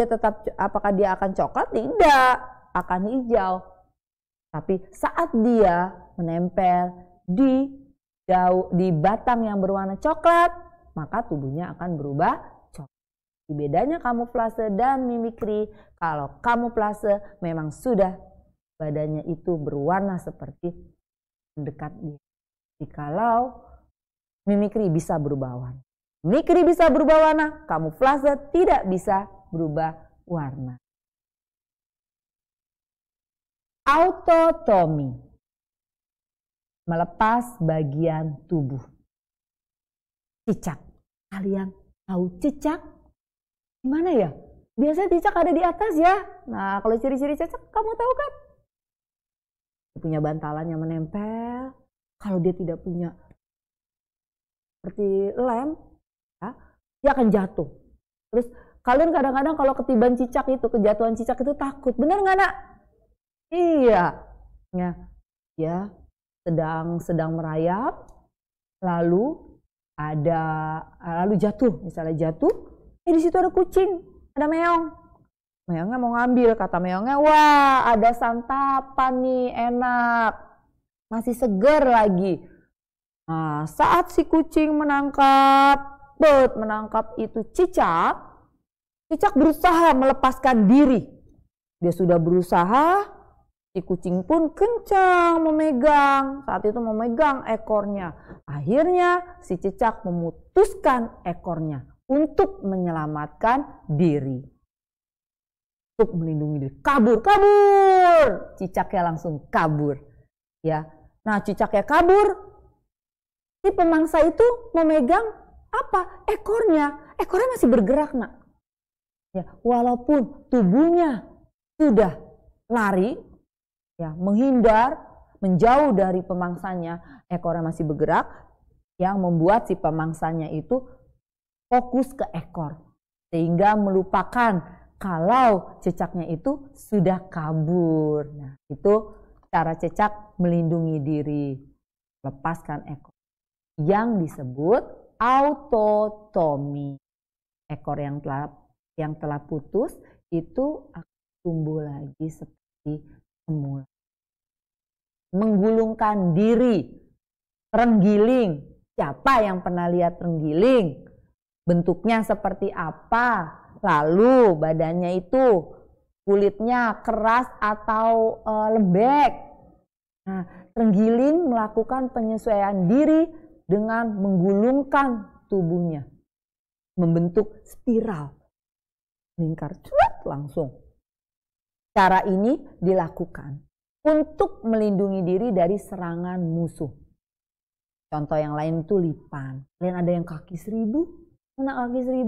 dia akan coklat? Tidak, akan hijau. Tapi saat dia menempel di batang yang berwarna coklat, maka tubuhnya akan berubah coklat. Bedanya kamuflase dan mimikri, kalau kamuflase memang sudah badannya itu berwarna seperti mendekat dia. Jikalau mimikri bisa berubah warna. Mimikri bisa berubah warna, kamuflase tidak bisa berubah warna. Autotomi, melepas bagian tubuh. Cicak, kalian tahu cicak? Gimana ya? Biasanya cicak ada di atas ya. Nah, kalau ciri-ciri cicak kamu tahu kan? Dia punya bantalan yang menempel. Kalau dia tidak punya seperti lem, ya, dia akan jatuh. Terus kalian kadang-kadang kalau ketiban cicak itu, kejatuhan cicak itu takut. Benar nggak, Nak? Iya. Ya, dia sedang merayap, lalu jatuh, misalnya jatuh, di situ ada kucing, ada meong. Meongnya mau ngambil, kata meongnya, wah ada santapan nih, enak, masih segar lagi. Nah, saat si kucing menangkap itu cicak berusaha melepaskan diri. Dia sudah berusaha, Si kucing pun kencang memegang, saat itu memegang ekornya. Akhirnya si cicak memutuskan ekornya untuk menyelamatkan diri. Untuk melindungi diri. Kabur, kabur! Cicaknya langsung kabur. Ya. Nah, cicaknya kabur. Si pemangsa itu memegang apa? Ekornya. Ekornya masih bergerak, nak. Ya, walaupun tubuhnya sudah lari, ya, menghindar, menjauh dari pemangsanya, ekornya masih bergerak, yang membuat si pemangsanya itu fokus ke ekor, sehingga melupakan kalau cicaknya itu sudah kabur. Nah, itu cara cicak melindungi diri, lepaskan ekor, yang disebut autotomi. Ekor yang telah putus itu akan tumbuh lagi seperti semula. Menggulungkan diri, terenggiling. Siapa yang pernah lihat terenggiling? Bentuknya seperti apa? Lalu badannya itu kulitnya keras atau lembek. Nah, terenggiling melakukan penyesuaian diri dengan menggulungkan tubuhnya, membentuk spiral, lingkar langsung. Cara ini dilakukan untuk melindungi diri dari serangan musuh. Contoh yang lain itu lipan. Kalian ada yang kaki 1000? Mana kaki 1000?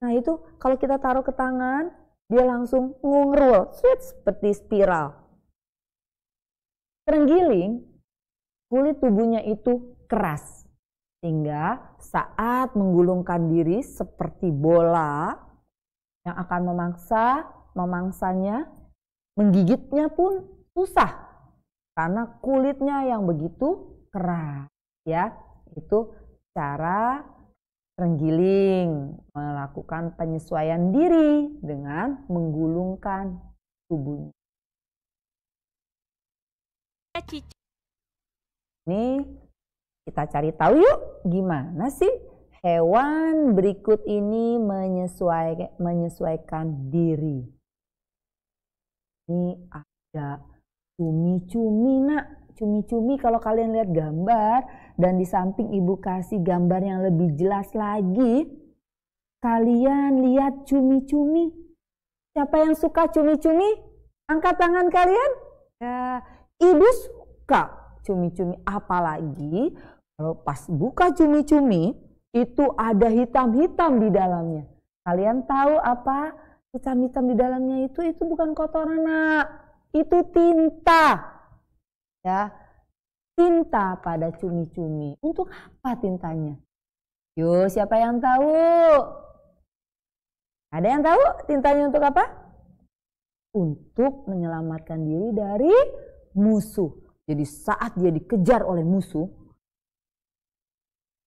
Nah itu kalau kita taruh ke tangan, dia langsung ngerul, seperti spiral. Terenggiling, kulit tubuhnya itu keras. Sehingga saat menggulungkan diri seperti bola yang akan memangsanya, menggigitnya pun susah karena kulitnya yang begitu keras. Ya, itu cara terenggiling melakukan penyesuaian diri dengan menggulungkan tubuhnya. Ini kita cari tahu yuk, gimana sih hewan berikut ini menyesuaikan diri. Ini ada cumi-cumi, nak. Cumi-cumi kalau kalian lihat gambar dan di samping ibu kasih gambar yang lebih jelas lagi, kalian lihat cumi-cumi. Siapa yang suka cumi-cumi? Angkat tangan kalian. Ya, ibu suka cumi-cumi, apalagi kalau pas buka cumi-cumi itu ada hitam-hitam di dalamnya. Kalian tahu apa hitam-hitam di dalamnya itu bukan kotoran, nak. Itu tinta. Ya, tinta pada cumi-cumi. Untuk apa tintanya? Yuk, siapa yang tahu? Ada yang tahu tintanya untuk apa? Untuk menyelamatkan diri dari musuh. Jadi saat dia dikejar oleh musuh,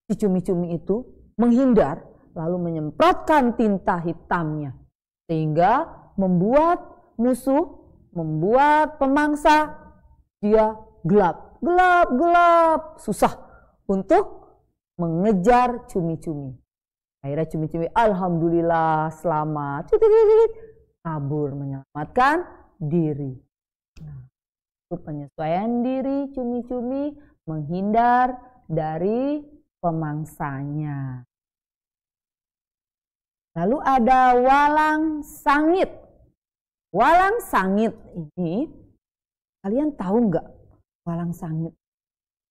si cumi-cumi itu menghindar lalu menyemprotkan tinta hitamnya. Sehingga membuat musuh, membuat pemangsa dia gelap, susah untuk mengejar cumi-cumi. Akhirnya cumi-cumi alhamdulillah selamat, kabur menyelamatkan diri. Nah, itu penyesuaian diri cumi-cumi menghindar dari pemangsanya. Lalu ada walang sangit. Walang sangit ini, kalian tahu nggak walang sangit?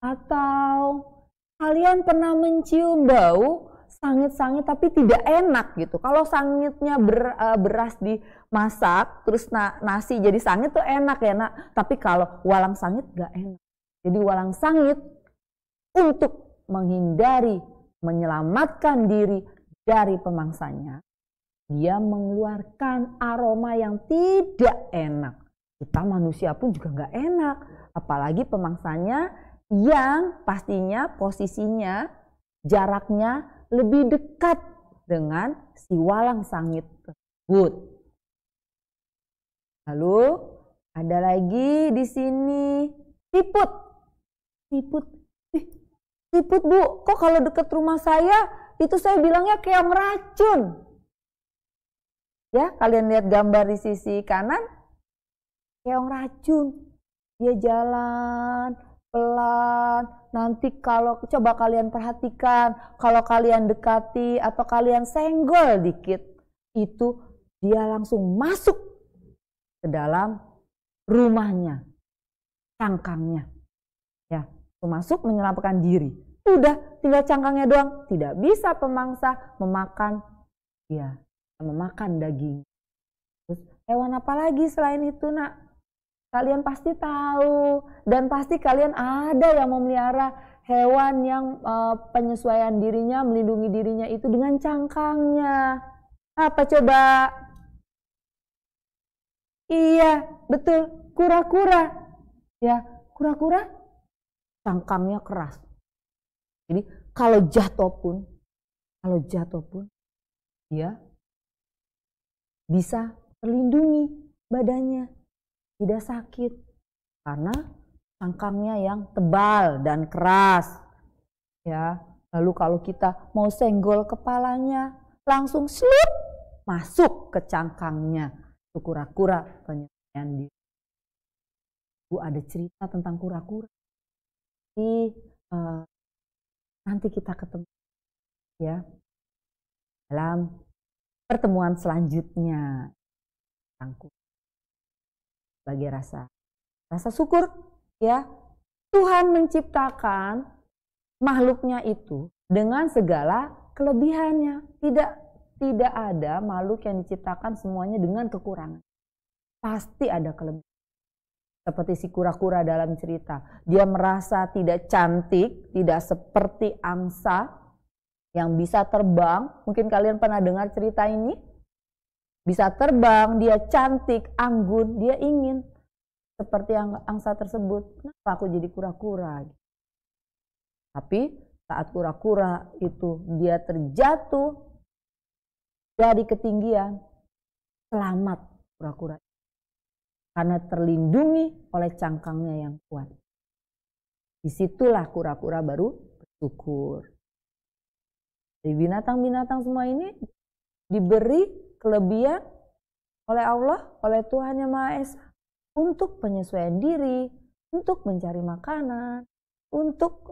Atau kalian pernah mencium bau sangit-sangit tapi tidak enak gitu? Kalau sangitnya beras dimasak terus nasi jadi sangit tuh enak ya, nak. Tapi kalau walang sangit nggak enak. Jadi walang sangit untuk menghindari, menyelamatkan diri dari pemangsanya, dia mengeluarkan aroma yang tidak enak. Kita manusia pun juga nggak enak, apalagi pemangsanya yang pastinya posisinya jaraknya lebih dekat dengan si walang sangit tersebut. Lalu ada lagi di sini siput. Siput, Bu, kok kalau dekat rumah saya itu saya bilangnya keong racun. Ya, kalian lihat gambar di sisi kanan, keong racun. Dia jalan pelan. Nanti kalau coba kalian perhatikan, kalau kalian dekati atau kalian senggol dikit, itu dia langsung masuk ke dalam rumahnya, cangkangnya. Ya, masuk menyelamatkan diri. Udah, tinggal cangkangnya doang. Tidak bisa pemangsa memakan daging. Terus hewan apa lagi selain itu, Nak? Kalian pasti tahu, dan pasti kalian ada yang memelihara hewan yang penyesuaian dirinya, melindungi dirinya itu dengan cangkangnya. Apa coba? Iya, betul, kura-kura. Ya, kura-kura cangkangnya keras. Jadi kalau jatuh pun dia bisa terlindungi badannya. Tidak sakit karena cangkangnya yang tebal dan keras. Ya, lalu kalau kita mau senggol kepalanya, langsung slup masuk ke cangkangnya. Itu kura-kura penyesuaian diri. Bu, ada cerita tentang kura-kura. Nanti kita ketemu ya dalam pertemuan selanjutnya. Sebagai rasa syukur ya, Tuhan menciptakan makhluknya itu dengan segala kelebihannya. Tidak ada makhluk yang diciptakan semuanya dengan kekurangan. Pasti ada kelebihan. Seperti si kura-kura dalam cerita, dia merasa tidak cantik, tidak seperti angsa yang bisa terbang. Mungkin kalian pernah dengar cerita ini. Bisa terbang, dia cantik, anggun, dia ingin seperti angsa tersebut. Kenapa aku jadi kura-kura? Tapi saat kura-kura itu dia terjatuh dari ketinggian, selamat kura-kura. Karena terlindungi oleh cangkangnya yang kuat. Disitulah kura-kura baru bersyukur. Jadi binatang-binatang semua ini diberi kelebihan oleh Allah, oleh Tuhan Yang Maha Esa untuk penyesuaian diri, untuk mencari makanan, untuk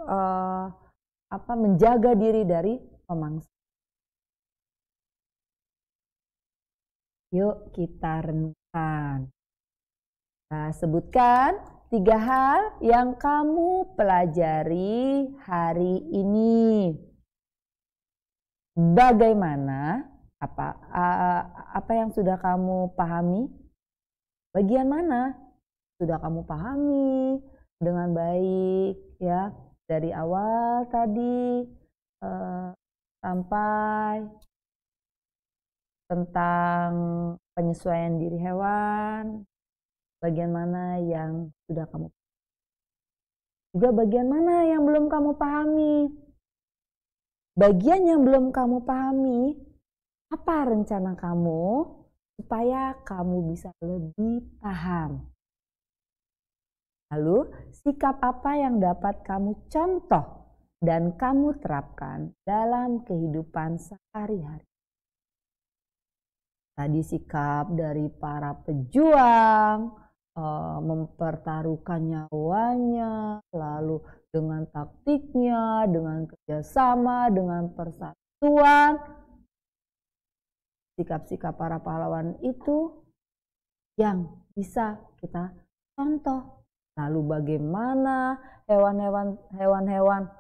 menjaga diri dari pemangsa. Yuk kita renungkan. Nah, sebutkan 3 hal yang kamu pelajari hari ini. Bagaimana? Apa yang sudah kamu pahami? Bagian mana sudah kamu pahami dengan baik ya, dari awal tadi sampai tentang penyesuaian diri hewan. Bagian mana yang sudah kamu pahami? Juga bagian mana yang belum kamu pahami? Bagian yang belum kamu pahami, apa rencana kamu supaya kamu bisa lebih paham? Lalu, sikap apa yang dapat kamu contoh dan kamu terapkan dalam kehidupan sehari-hari? Tadi sikap dari para pejuang, mempertaruhkan nyawanya, lalu dengan taktiknya, dengan kerjasama, dengan persatuan. Sikap-sikap para pahlawan itu yang bisa kita contoh. Lalu bagaimana hewan-hewan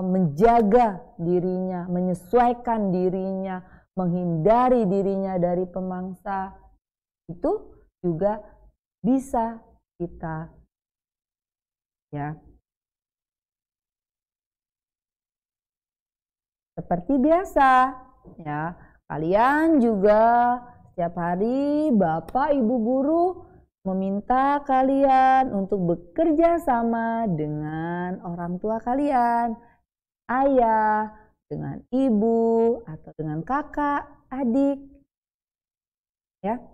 menjaga dirinya, menyesuaikan dirinya, menghindari dirinya dari pemangsa, itu juga bisa kita ya. Seperti biasa ya. Kalian juga setiap hari Bapak Ibu Guru meminta kalian untuk bekerja sama dengan orang tua kalian, ayah, dengan ibu, atau dengan kakak, adik. Ya.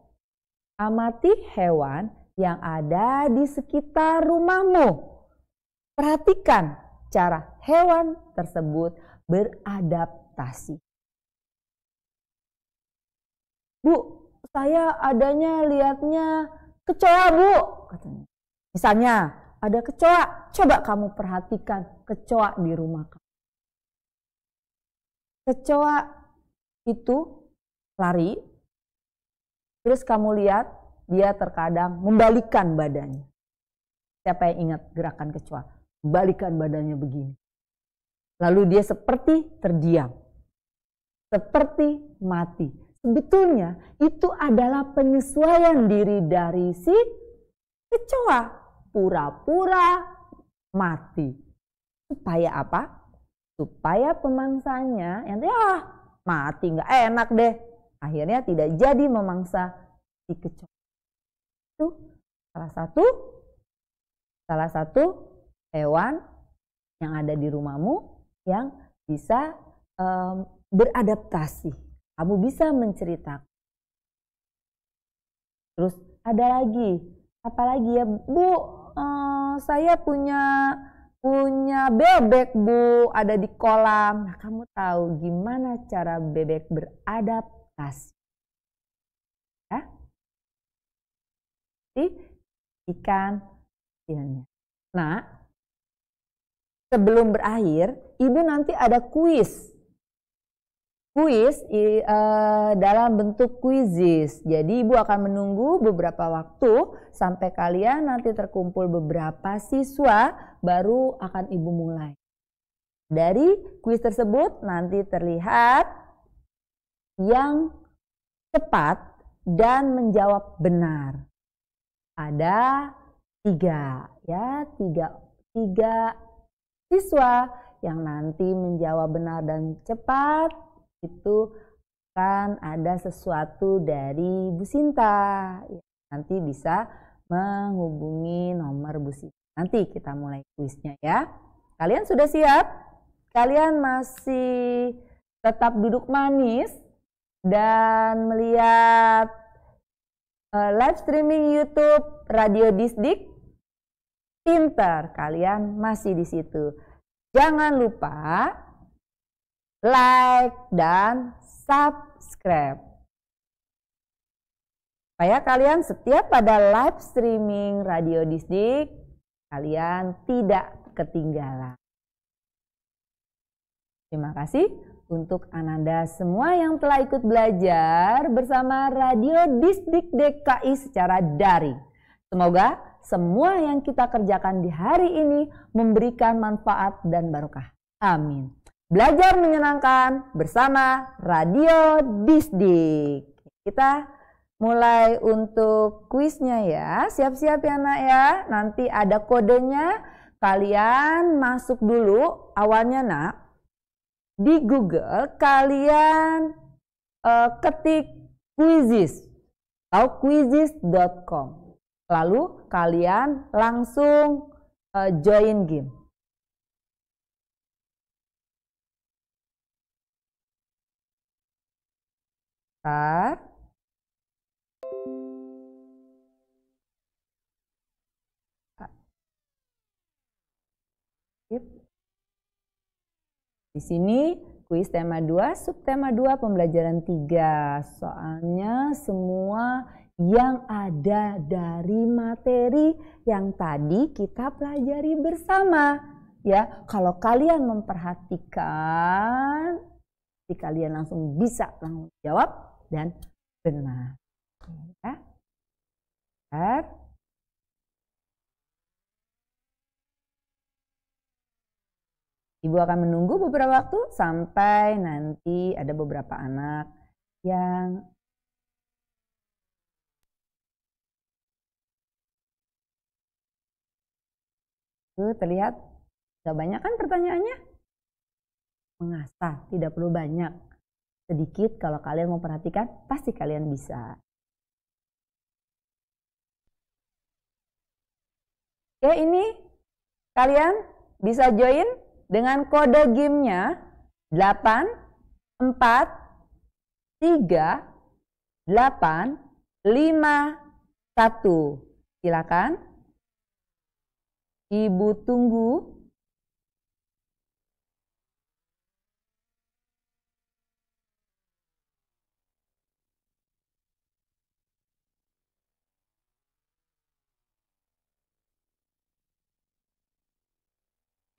Amati hewan yang ada di sekitar rumahmu. Perhatikan cara hewan tersebut beradaptasi. Bu, saya lihatnya kecoa, Bu, katanya. Misalnya ada kecoa, coba kamu perhatikan kecoa di rumah kamu. Kecoa itu lari, terus kamu lihat dia terkadang membalikkan badannya. Siapa yang ingat gerakan kecoa? Membalikkan badannya begini. Lalu dia seperti terdiam, seperti mati. Sebetulnya itu adalah penyesuaian diri dari si kecoa, pura-pura mati. Supaya apa? Supaya pemangsanya yang mati nggak enak deh. Akhirnya tidak jadi memangsa si kecoa. Itu salah satu hewan yang ada di rumahmu yang bisa beradaptasi. Kamu bisa menceritakan. Terus ada lagi, apalagi ya Bu, saya punya bebek Bu, ada di kolam. Nah, kamu tahu gimana cara bebek beradaptasi? Ya? Ikan hasilnya. Nah, sebelum berakhir, Ibu nanti ada kuis. Kuis dalam bentuk kuisis. Jadi Ibu akan menunggu beberapa waktu sampai kalian nanti terkumpul beberapa siswa, baru akan Ibu mulai. Dari kuis tersebut nanti terlihat yang cepat dan menjawab benar. Ada tiga siswa yang nanti menjawab benar dan cepat. Itu akan ada sesuatu dari Bu Sinta. Nanti bisa menghubungi nomor Bu Sinta. Nanti kita mulai kuisnya ya. Kalian sudah siap? Kalian masih tetap duduk manis dan melihat live streaming YouTube Radio Disdik? Pintar, kalian masih di situ. Jangan lupa like dan subscribe. Supaya kalian setiap pada live streaming Radio Disdik, kalian tidak ketinggalan. Terima kasih untuk Ananda semua yang telah ikut belajar bersama Radio Disdik DKI secara daring. Semoga semua yang kita kerjakan di hari ini memberikan manfaat dan barokah. Amin. Belajar menyenangkan bersama Radio Disdik. Kita mulai untuk kuisnya ya. Siap-siap ya nak ya. Nanti ada kodenya. Kalian masuk dulu awalnya nak. Di Google kalian ketik Quizizz atau quizizz.com. Lalu kalian langsung join game. Di sini kuis tema 2, subtema 2, pembelajaran 3. Soalnya semua yang ada dari materi yang tadi kita pelajari bersama. Ya, kalau kalian memperhatikan, kalian langsung bisa langsung jawab dan benar. Ya. Ibu akan menunggu beberapa waktu sampai nanti ada beberapa anak yang terlihat gak banyak kan pertanyaannya? Mengasah, tidak perlu banyak. Sedikit kalau kalian mau perhatikan, pasti kalian bisa. Oke, ini kalian bisa join dengan kode gamenya 8, 4, 3, 8, 5, 1. Silakan. Ibu tunggu.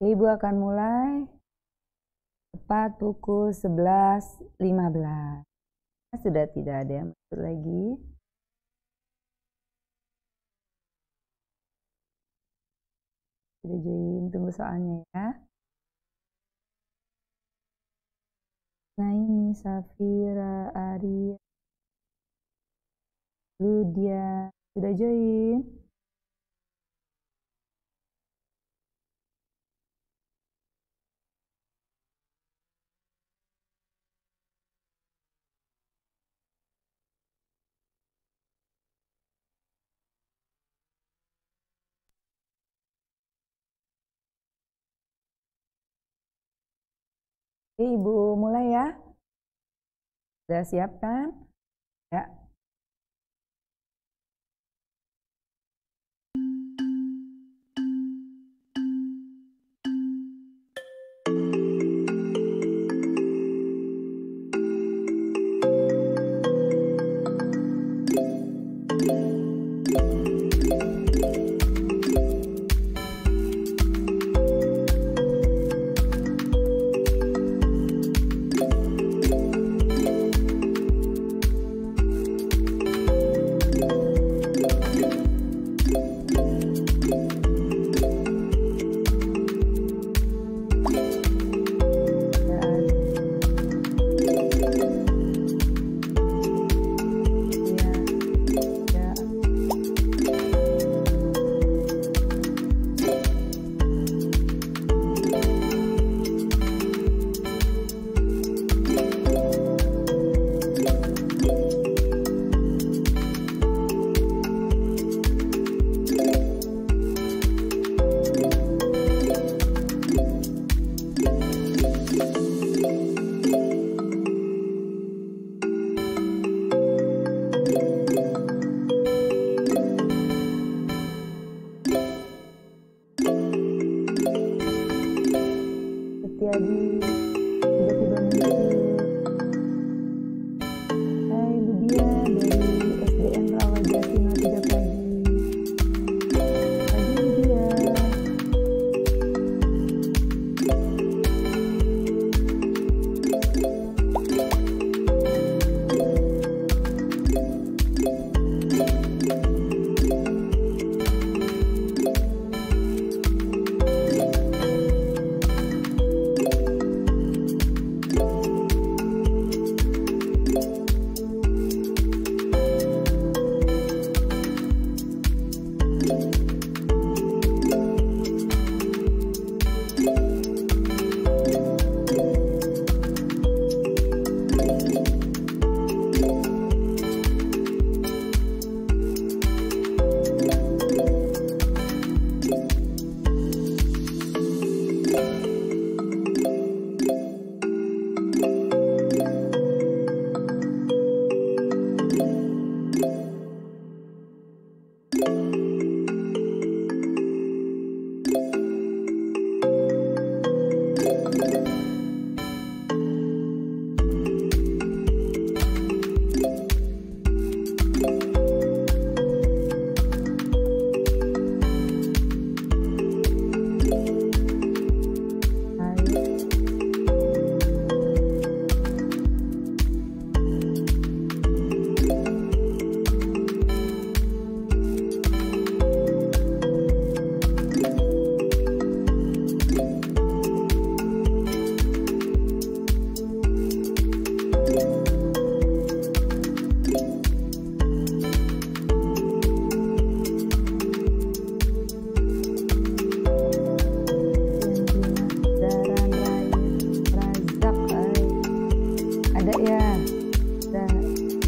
Ibu akan mulai tepat pukul 11.15. Sudah tidak ada yang masuk lagi. Sudah join, tunggu soalnya ya. Nah ini Safira, Arya, Ludia, sudah join? Oke, Ibu mulai ya. Sudah siap kan? Ya. Setiadi tiba-tiba muncul. Hai Ludia dari SDN Rawajati 03 pagi. Pagi Ludia.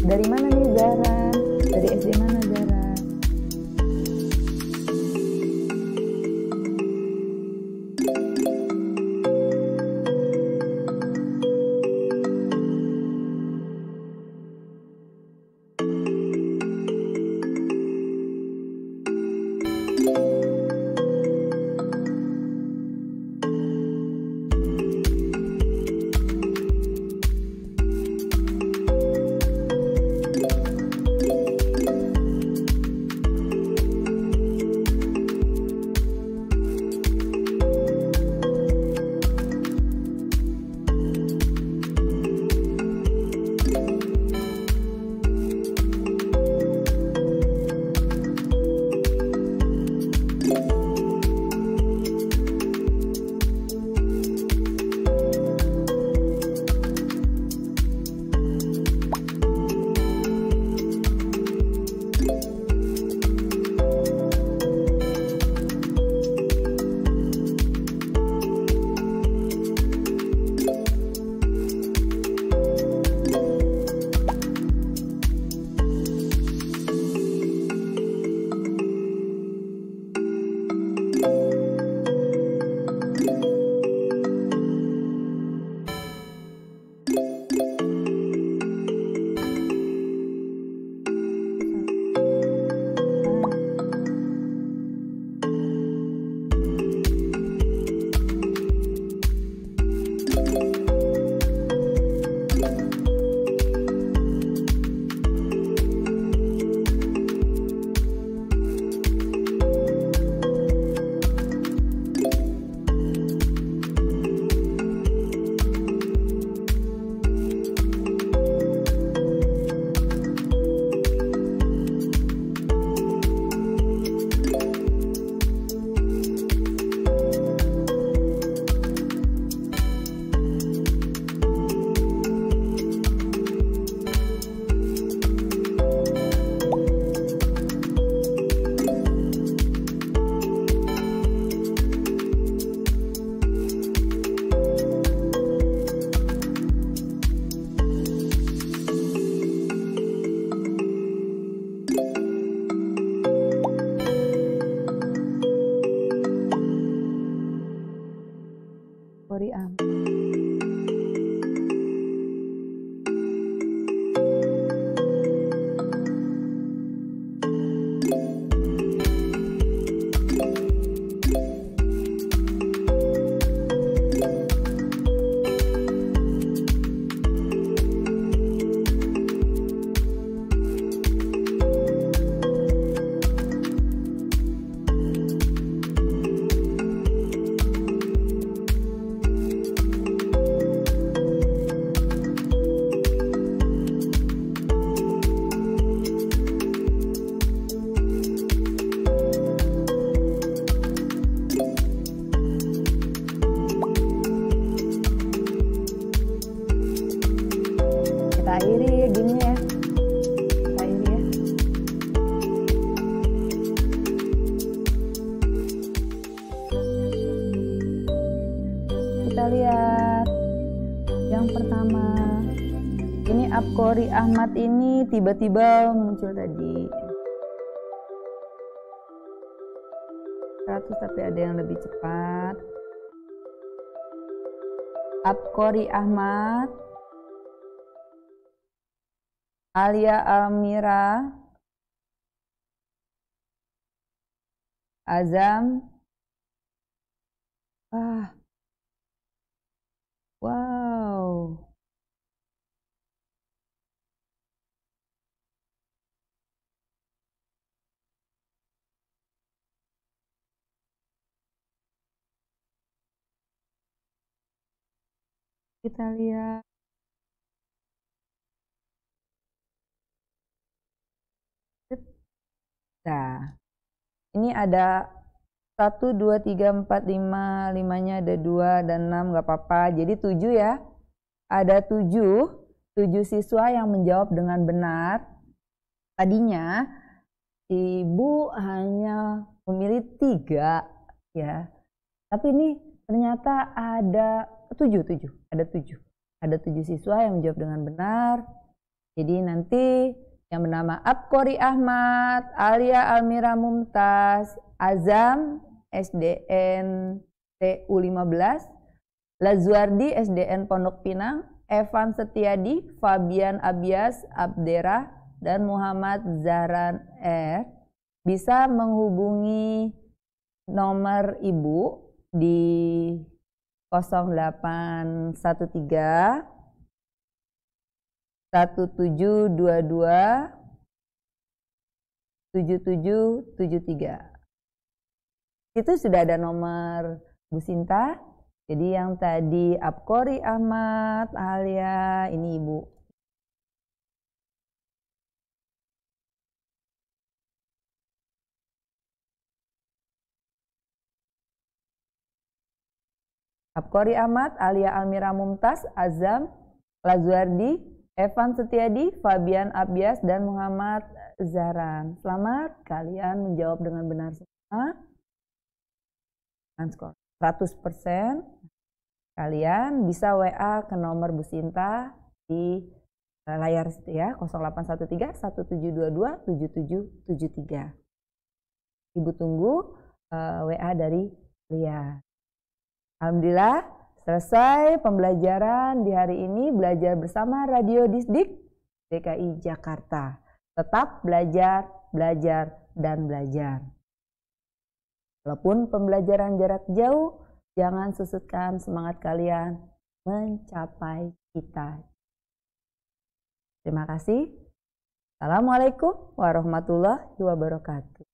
Dari mana nih Zara? Dari SD mana Zara? Abqori Ahmad ini tiba-tiba muncul tadi 100, tapi ada yang lebih cepat. Abqori Ahmad, Alia Almira, Azam. Wow. Kita lihat. Nah, ini ada 1, 2, 3, 4, 5, 5-nya ada 2 dan 6, nggak apa-apa. Jadi 7 ya. Ada 7 siswa yang menjawab dengan benar. Tadinya Ibu hanya memilih 3 ya. Tapi ini ternyata ada 7. Ada 7 siswa yang menjawab dengan benar. Jadi nanti yang bernama Abqori Ahmad, Alia Almira Mumtaz, Azam SDN TU 15, Lazuardi SDN Pondok Pinang, Evan Setiadi, Fabian Abias Abdera, dan Muhammad Zahran R bisa menghubungi nomor Ibu di 0813 1722 7773. Itu sudah ada nomor Bu Sinta. Jadi yang tadi Abqori Ahmad, Alia, ini Ibu. Abqori Ahmad, Alia Almira Mumtaz, Azam, Lazuardi, Evan Setiadi, Fabian Abias, dan Muhammad Zahran. Selamat, kalian menjawab dengan benar semua. Dan skor 100%. Kalian bisa WA ke nomor Bu Sinta di layar situ ya, 0813 1722 7773. Ibu tunggu WA dari Lia. Alhamdulillah selesai pembelajaran di hari ini, belajar bersama Radio Disdik DKI Jakarta. Tetap belajar, dan belajar. Walaupun pembelajaran jarak jauh, jangan susutkan semangat kalian mencapai cita. Terima kasih. Assalamualaikum warahmatullahi wabarakatuh.